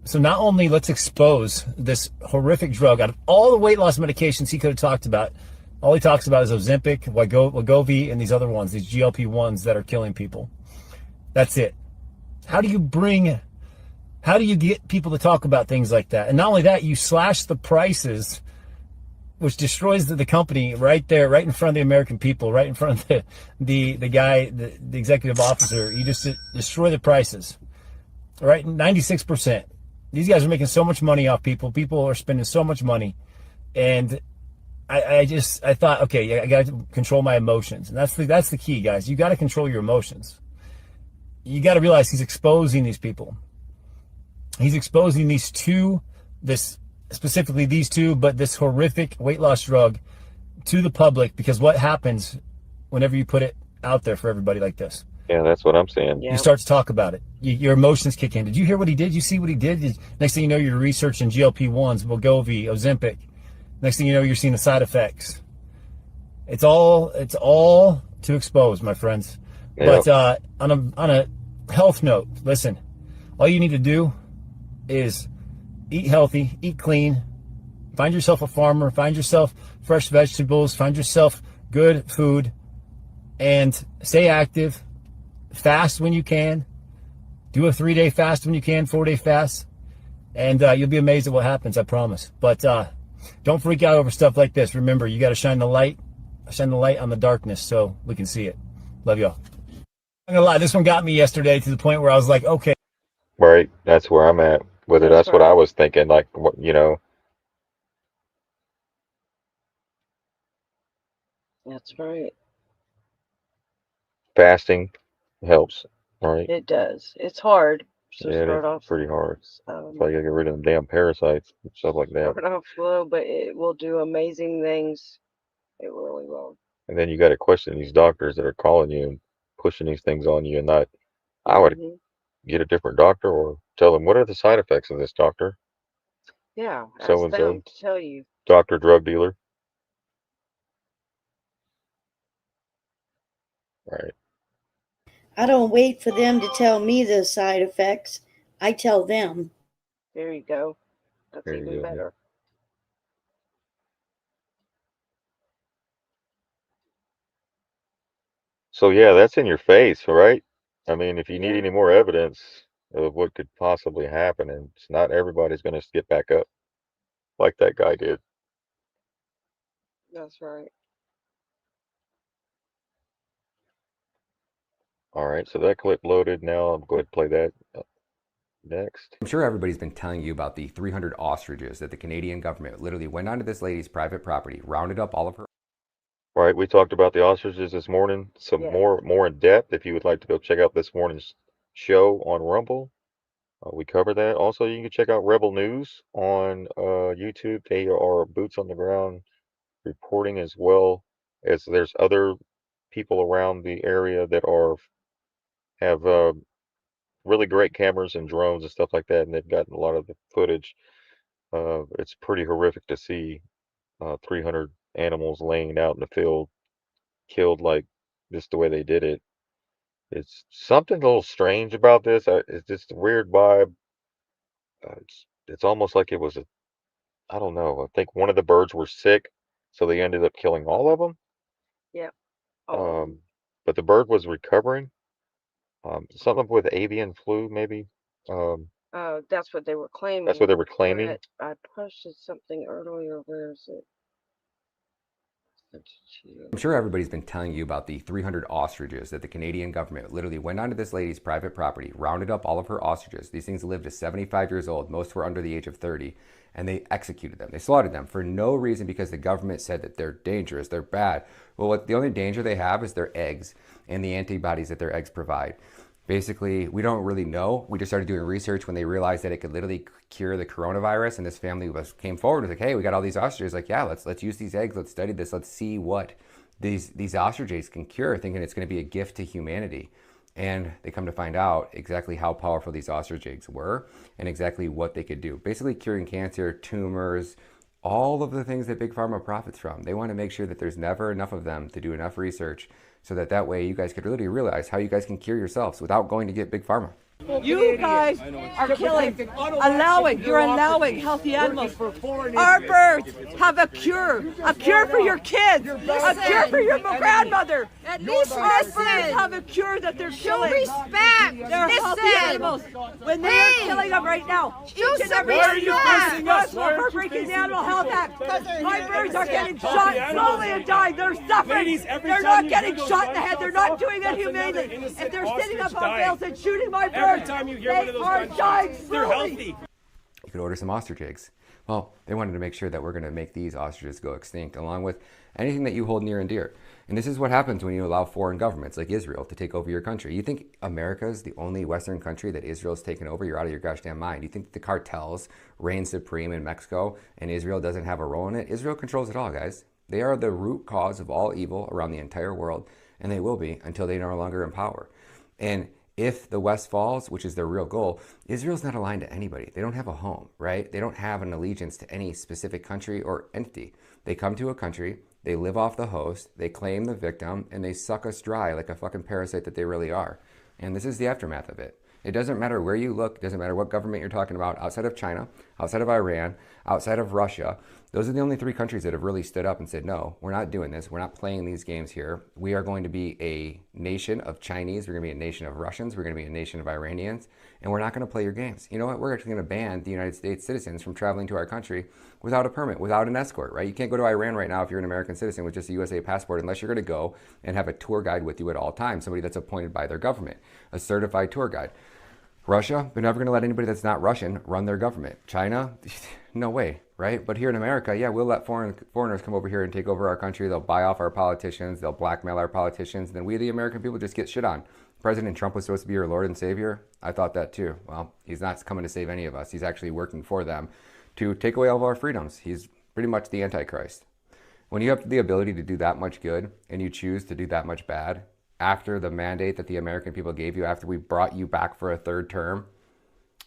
So not only let's expose this horrific drug out of all the weight loss medications he could have talked about, all he talks about is Ozempic, Wegovy, and these other ones, these GLP-1s that are killing people. That's it. How do you get people to talk about things like that? And not only that, you slash the prices, which destroys the company right there, right in front of the American people, right in front of the guy, the executive officer. You just destroy the prices, right? 96%. These guys are making so much money off people. People are spending so much money. And I thought, okay, I got to control my emotions. And that's the key, guys. You got to control your emotions. You got to realize he's exposing these people. He's exposing specifically these two, but this horrific weight loss drug to the public, because what happens whenever you put it out there for everybody like this? Yeah, that's what I'm saying. You start to talk about it. Your emotions kick in. Did you hear what he did? You see what he did? Next thing you know, you're researching GLP-1s, Wegovy, Ozempic. Next thing you know, you're seeing the side effects. It's all to expose, my friends. Yeah. But on a health note, listen, all you need to do is eat healthy, eat clean, find yourself a farmer, find yourself fresh vegetables, find yourself good food, and stay active. Fast when you can. Do a 3-day fast when you can, 4-day fast, and you'll be amazed at what happens, I promise. But don't freak out over stuff like this. Remember, you got to shine the light on the darkness so we can see it. Love y'all. I'm gonna lie, this one got me yesterday to the point where I was like, okay. Right, that's where I'm at. Whether that's what I was thinking, like, what, you know. That's right. Fasting helps, right? It does. It's hard to Yeah, start it's off. pretty hard. So you gotta get rid of them damn parasites and stuff like that. Start off slow, but it will do amazing things. It really will. And then you got to question these doctors that are calling you and pushing these things on you, and not. I would get a different doctor or tell them, what are the side effects of this, doctor? Yeah, ask So and so, them to tell you. doctor, drug dealer. Right. I don't wait for them to tell me the side effects. I tell them. There you go. That's There you even go. better. So yeah, that's in your face, right? I mean, if you need Yeah. any more evidence of what could possibly happen, and it's not everybody's going to get back up like that guy did. That's right. All right, so that clip loaded. Now I'm going to play that next. I'm sure everybody's been telling you about the 300 ostriches that the Canadian government literally went onto this lady's private property, rounded up all of her. All right, we talked about the ostriches this morning. Some more in depth. If you would like to go check out this morning's show on Rumble, we cover that. Also, you can check out Rebel News on YouTube. They are boots on the ground reporting, as well as there's other people around the area that have really great cameras and drones and stuff like that, and they've gotten a lot of the footage. It's pretty horrific to see 300 animals laying out in the field, killed like just the way they did it. It's something a little strange about this. It's just a weird vibe. It's almost like it was I don't know. I think one of the birds were sick, so they ended up killing all of them. Yep. But the bird was recovering. Something with avian flu, maybe. That's what they were claiming. That's what they were claiming. But I posted something earlier. Where is it? I'm sure everybody's been telling you about the 300 ostriches that the Canadian government literally went onto this lady's private property, rounded up all of her ostriches. These things lived to 75 years old. Most were under the age of 30. And they executed them. They slaughtered them for no reason, because the government said that they're dangerous, they're bad. Well, the only danger they have is their eggs and the antibodies that their eggs provide. Basically, we don't really know. We just started doing research when they realized that it could literally cure the coronavirus. And this family came forward and was like, hey, we got all these ostriches. Like, yeah, let's use these eggs. Let's study this. Let's see what these ostrich eggs can cure, thinking it's going to be a gift to humanity. And they come to find out exactly how powerful these ostrich eggs were and exactly what they could do. Basically curing cancer, tumors, all of the things that Big Pharma profits from. They want to make sure that there's never enough of them to do enough research so that way you guys could really realize how you guys can cure yourselves without going to get Big Pharma. You guys are you're allowing healthy animals. Our birds have a cure for your kids, a cure for your grandmother. At least our birds have a cure that they're killing. Respect. They're healthy animals. When they are killing them right now, each and every Why are you facing us? for breaking the Animal Health Act. My birds are getting shot slowly and dying. They're suffering. They're not getting shot in the head. They're not doing it humanely. If they're sitting up on bales and shooting my birds, every time you hear one of those gunshots, they're healthy. You could order some ostrich eggs. Well, they wanted to make sure that we're going to make these ostriches go extinct, along with anything that you hold near and dear. And this is what happens when you allow foreign governments like Israel to take over your country. You think America is the only Western country that Israel's taken over? You're out of your gosh damn mind. You think the cartels reign supreme in Mexico and Israel doesn't have a role in it? Israel controls it all, guys. They are the root cause of all evil around the entire world, and they will be until they are no longer in power. And if the West falls, which is their real goal, Israel's not aligned to anybody. They don't have a home, right? They don't have an allegiance to any specific country or entity. They come to a country, they live off the host, they claim the victim, and they suck us dry like a fucking parasite that they really are. And this is the aftermath of it. It doesn't matter where you look, it doesn't matter what government you're talking about, outside of China, outside of Iran, outside of Russia. Those are the only three countries that have really stood up and said, no, we're not doing this. We're not playing these games here. We are going to be a nation of Chinese. We're going to be a nation of Russians. We're going to be a nation of Iranians. And we're not going to play your games. You know what? We're actually going to ban the United States citizens from traveling to our country without a permit, without an escort, right? You can't go to Iran right now if you're an American citizen with just a USA passport unless you're going to go and have a tour guide with you at all times, somebody that's appointed by their government, a certified tour guide. Russia, they're never going to let anybody that's not Russian run their government. China, no way, right? But here in America, yeah, we'll let foreigners come over here and take over our country. They'll buy off our politicians. They'll blackmail our politicians. Then we, the American people, just get shit on. President Trump was supposed to be your Lord and Savior. I thought that too. Well, he's not coming to save any of us. He's actually working for them to take away all of our freedoms. He's pretty much the Antichrist. When you have the ability to do that much good and you choose to do that much bad, after the mandate that the American people gave you, after we brought you back for a third term,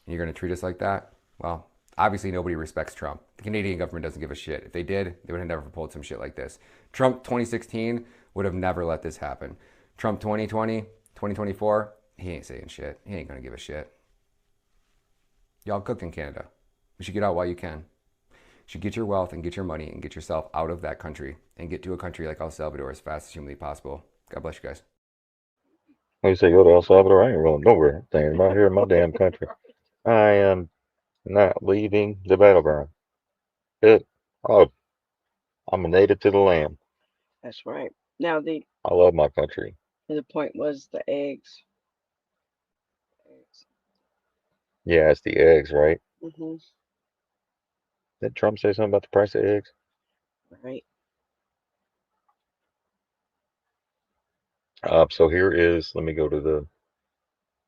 and you're going to treat us like that? Well, obviously nobody respects Trump. The Canadian government doesn't give a shit. If they did, they would have never pulled some shit like this. Trump 2016 would have never let this happen. Trump 2020, 2024, he ain't saying shit. He ain't going to give a shit. Y'all cook in Canada. You should get out while you can. You should get your wealth and get your money and get yourself out of that country and get to a country like El Salvador as fast as humanly possible. God bless you guys. When you say go to El Salvador, I ain't going nowhere. I'm staying right here in my damn country. I am not leaving the battleground. Oh, I'm a native to the land. That's right. Now I love my country. the point was the eggs. Yeah, it's the eggs, right? Mm-hmm. Did Trump say something about the price of eggs? Right. So here is, let me go to the,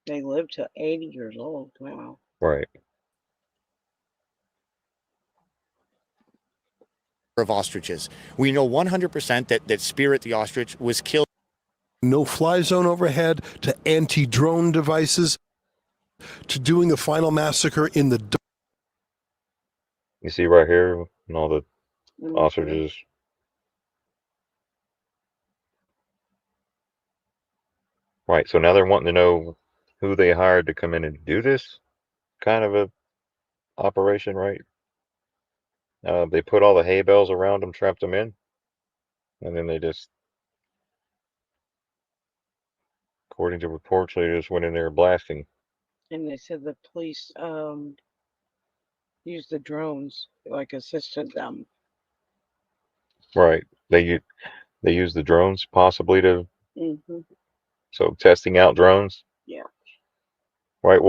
They live to 80 years old. Wow. right. Of ostriches. We know 100% that Spirit the ostrich was killed. No fly zone overhead, to anti-drone devices, to doing a final massacre in the You see right here, and all the ostriches. Right, so now they're wanting to know who they hired to come in and do this kind of a operation, right? They put all the hay bales around them, trapped them in, and then they just, according to reports, they just went in there blasting. And they said the police used the drones, like assisted them. Right, they use the drones possibly to, Mm-hmm. so testing out drones. Yeah. Right.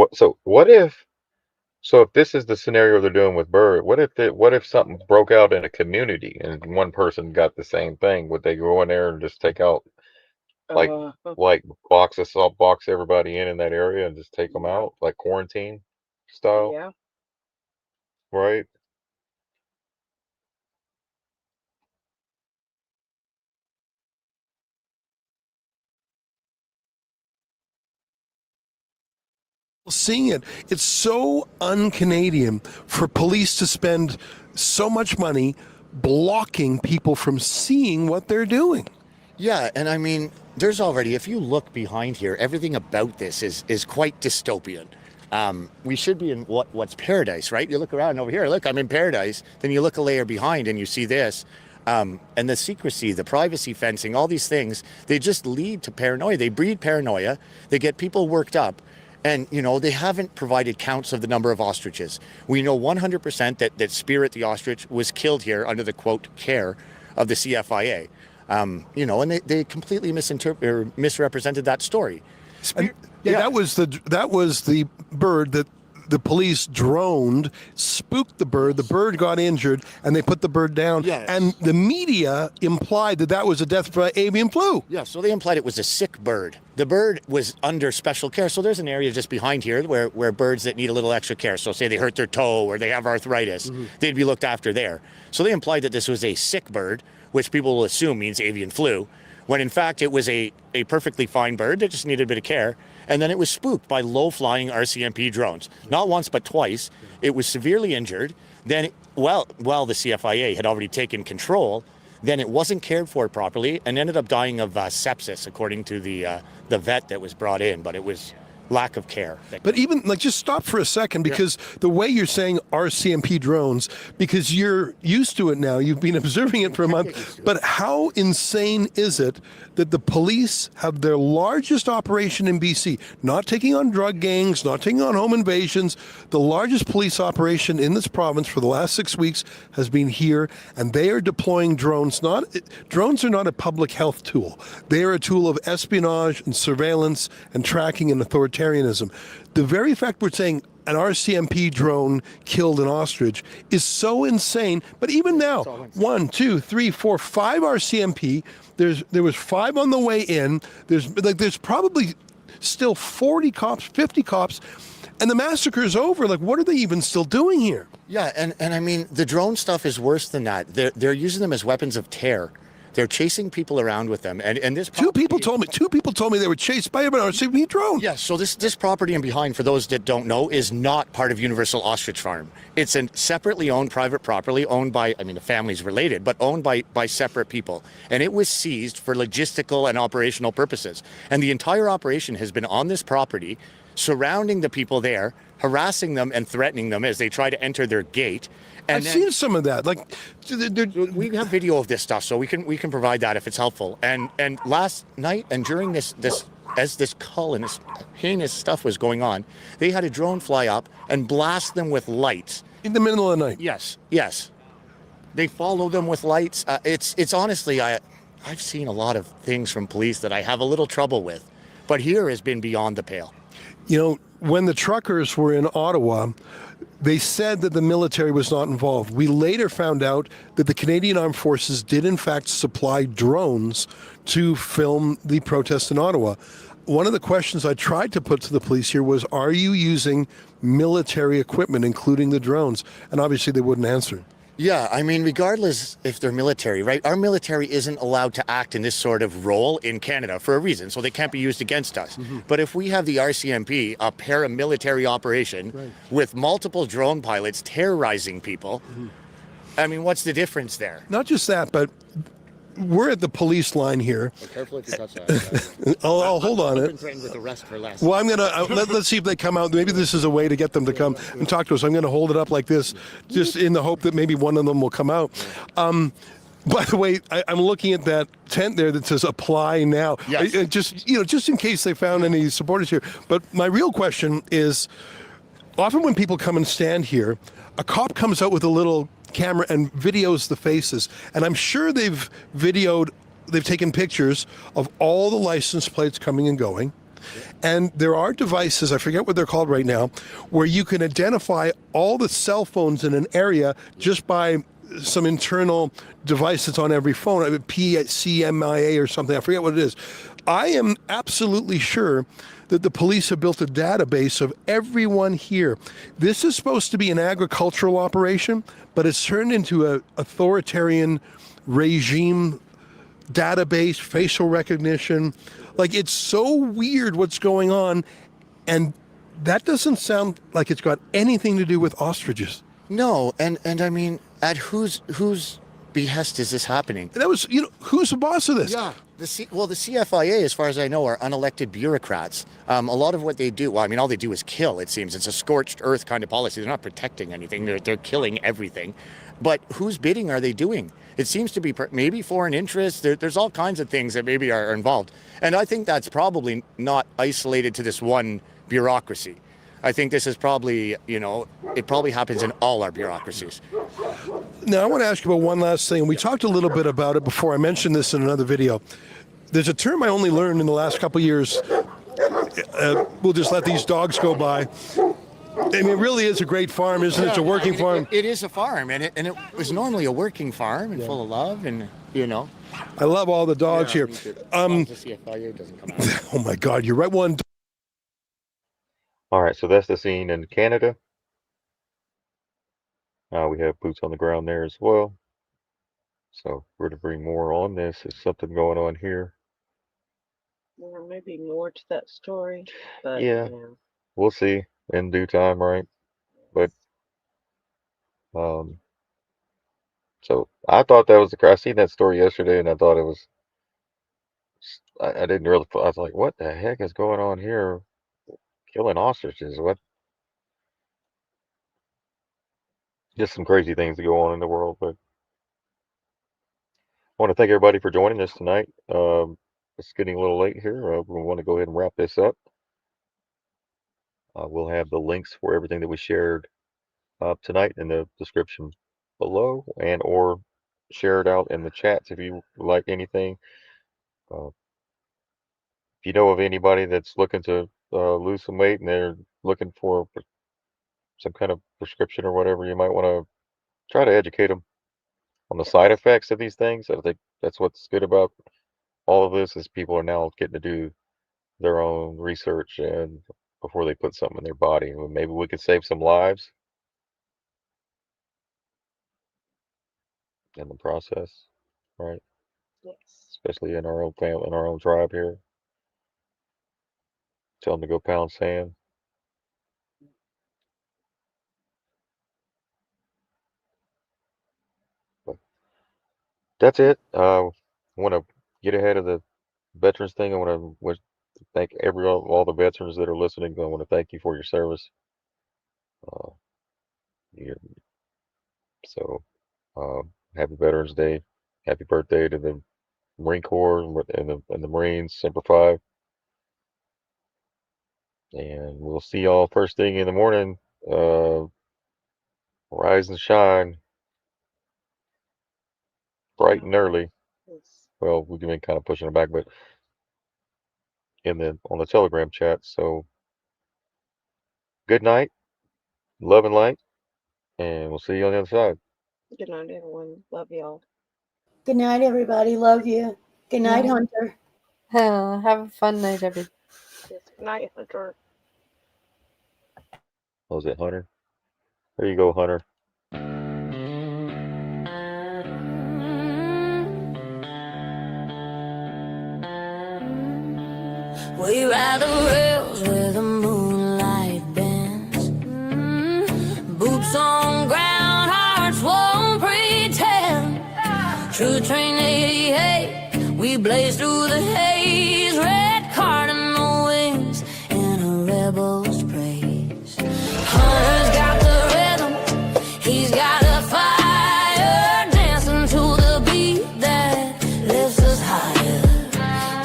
So if this is the scenario they're doing with bird, what if something broke out in a community and one person got the same thing? Would they go in there and just take out Like Uh, like box everybody in that area and just take them out, like quarantine style, yeah. right? Seeing it, it's so un-Canadian for police to spend so much money blocking people from seeing what they're doing. Yeah, and I mean, there's already, if you look behind here, everything about this is quite dystopian. We should be in what's paradise, right? You look around over here, look, I'm in paradise. Then you look a layer behind and you see this. And the secrecy, the privacy fencing, all these things, they just lead to paranoia. They breed paranoia. They get people worked up. And, you know, they haven't provided counts of the number of ostriches. We know 100% that Spirit the ostrich was killed here under the, quote, care of the CFIA. You know, and they completely misrepresented that story. That was the bird that the police droned, spooked the bird. The bird got injured, and they put the bird down. Yes. And the media implied that was a death by avian flu. Yeah, so they implied it was a sick bird. The bird was under special care. So there's an area just behind here where birds that need a little extra care, so say they hurt their toe or they have arthritis, they'd be looked after there. So they implied that this was a sick bird, which people will assume means avian flu, when in fact it was a perfectly fine bird that just needed a bit of care. And then it was spooked by low-flying RCMP drones. Not once, but twice. It was severely injured. Then, while the CFIA had already taken control, then it wasn't cared for properly and ended up dying of sepsis, according to the vet that was brought in. But it was lack of care. But even, just stop for a second, because the way you're saying RCMP drones, because you're used to it now, you've been observing it for a month, but how insane is it that the police have their largest operation in BC, not taking on drug gangs, not taking on home invasions, the largest police operation in this province for the last 6 weeks has been here, and they are deploying drones. Drones are not a public health tool. They are a tool of espionage and surveillance and tracking and authoritarianism. The very fact we're saying an RCMP drone killed an ostrich is so insane. But even now, 1, 2, 3, 4, 5 RCMP. There was 5 on the way in. There's probably still 40 cops, 50 cops, and the massacre is over. What are they even still doing here? Yeah, and I mean, the drone stuff is worse than that. They're using them as weapons of terror. They're chasing people around with them, and this two people told me they were chased by an RCMP drone. Yes, so this property in behind, for those that don't know, is not part of Universal Ostrich Farm. It's a separately owned private property, owned by, I mean, the family's related, but owned by separate people, and it was seized for logistical and operational purposes. And the entire operation has been on this property, surrounding the people there, harassing them and threatening them as they try to enter their gate. I've seen some of that. We have video of this stuff, so we can provide that if it's helpful. And last night and during this as this cull and this heinous stuff was going on, they had a drone fly up and blast them with lights in the middle of the night. Yes. They follow them with lights. It's honestly, I've seen a lot of things from police that I have a little trouble with, but here has been beyond the pale. You know, when the truckers were in Ottawa, they said that the military was not involved. We later found out that the Canadian Armed Forces did in fact supply drones to film the protests in Ottawa. One of the questions I tried to put to the police here was, are you using military equipment, including the drones? And obviously they wouldn't answer. Yeah, I mean, regardless if they're military, right? Our military isn't allowed to act in this sort of role in Canada for a reason, so they can't be used against us. But if we have the RCMP, a paramilitary operation, with multiple drone pilots terrorizing people, I mean, what's the difference there? Not just that, but we're at the police line here. Careful if you touch that. I'll hold on I've it. been threatened with arrest for less. Well, I'm going to, let's see if they come out. Maybe this is a way to get them to come and talk to us. I'm going to hold it up like this, just in the hope that maybe one of them will come out. By the way, I'm looking at that tent there that says apply now. Yes. Just in case they found any supporters here. But my real question is, often when people come and stand here, a cop comes out with a little camera and videos the faces, and I'm sure they've taken pictures of all the license plates coming and going, and there are devices, I forget what they're called right now, where you can identify all the cell phones in an area just by some internal device that's on every phone, PCMIA or something. I forget what it is. I am absolutely sure that the police have built a database of everyone here. This is supposed to be an agricultural operation, but it's turned into an authoritarian regime database, facial recognition. Like, it's so weird what's going on, and that doesn't sound like it's got anything to do with ostriches. No, and I mean, at whose behest is this happening? That was, who's the boss of this? Yeah. The CFIA, as far as I know, are unelected bureaucrats. A lot of what they do, well, I mean, all they do is kill, it seems. It's a scorched earth kind of policy. They're not protecting anything. They're killing everything. But whose bidding are they doing? It seems to be maybe foreign interests. There's all kinds of things that maybe are involved. And I think that's probably not isolated to this one bureaucracy. I think this is probably, it probably happens in all our bureaucracies. Now, I want to ask you about one last thing. We talked a little bit about it before. I mentioned this in another video. There's a term I only learned in the last couple of years. We'll just let these dogs go by. I mean, it really is a great farm, isn't it? It's a working farm. It is a farm, and it was normally a working farm and full of love, and I love all the dogs here. The CFIA doesn't come out. Oh my God, you're right. One. All right, so that's the scene in Canada. We have boots on the ground there as well. So we're to bring more on this. There's something going on here. There may be more to that story, but Yeah, we'll see in due time, right? But so I thought that was I seen that story yesterday, and I thought it was. I didn't really. I was like, what the heck is going on here? Killing ostriches? What? Just some crazy things that go on in the world, but. I want to thank everybody for joining us tonight. It's getting a little late here. We want to go ahead and wrap this up. We'll have the links for everything that we shared tonight in the description below, and or share it out in the chats if you like anything. If you know of anybody that's looking to lose some weight and they're looking for some kind of prescription or whatever, you might want to try to educate them on the side effects of these things. I think that's what's good about all of this, is people are now getting to do their own research and before they put something in their body. Maybe we could save some lives in the process, right? yes. Especially in our own family, in our own tribe here. Tell them to go pound sand. But that's it. I want to get ahead of the veterans thing. I want to thank all the veterans that are listening. I want to thank you for your service. So happy Veterans Day. Happy birthday to the Marine Corps and the Marines, Semper Fi. And we'll see y'all first thing in the morning. Rise and shine. Bright and early. Well, we've been kind of pushing it back, but on the Telegram chat. So good night, love and light, and we'll see you on the other side. Good night, everyone. Love y'all. Good night, everybody. Love you. Good night, Hunter. Have a fun night, everybody. Good night, Hunter. Oh, is it Hunter? There you go, Hunter. We ride the rails where the moonlight bends. Boots on ground, hearts won't pretend. True train 88, we blaze through the haze. Red cardinal wings in a rebel's praise. Hunter's got the rhythm, he's got a fire, dancing to the beat that lifts us higher.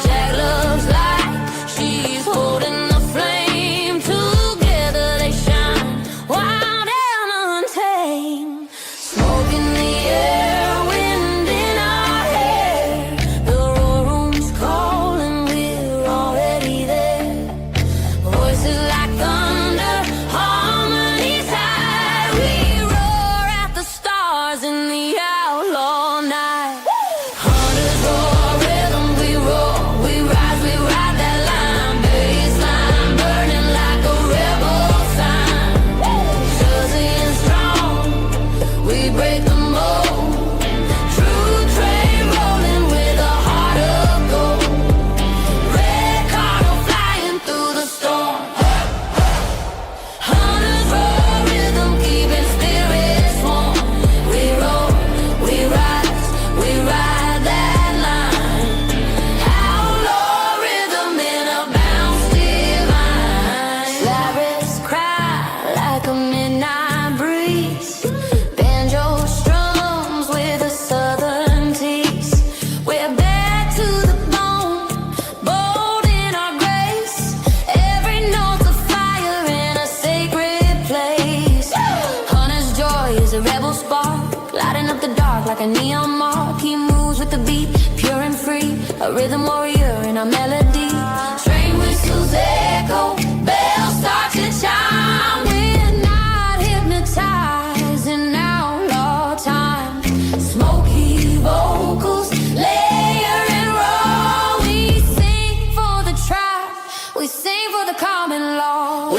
Jack looks like she's holding the flame. Together they shine, wild and untamed. Smoke in the air, wind in our hair. The room's cold. like a neon mark. He moves with the beat, pure and free, a rhythm warrior in a melody. Train whistles echo, bells start to chime. We're not hypnotized in outlaw time. Smoky vocals, layer and roll. We sing for the tribe, we sing for the common law.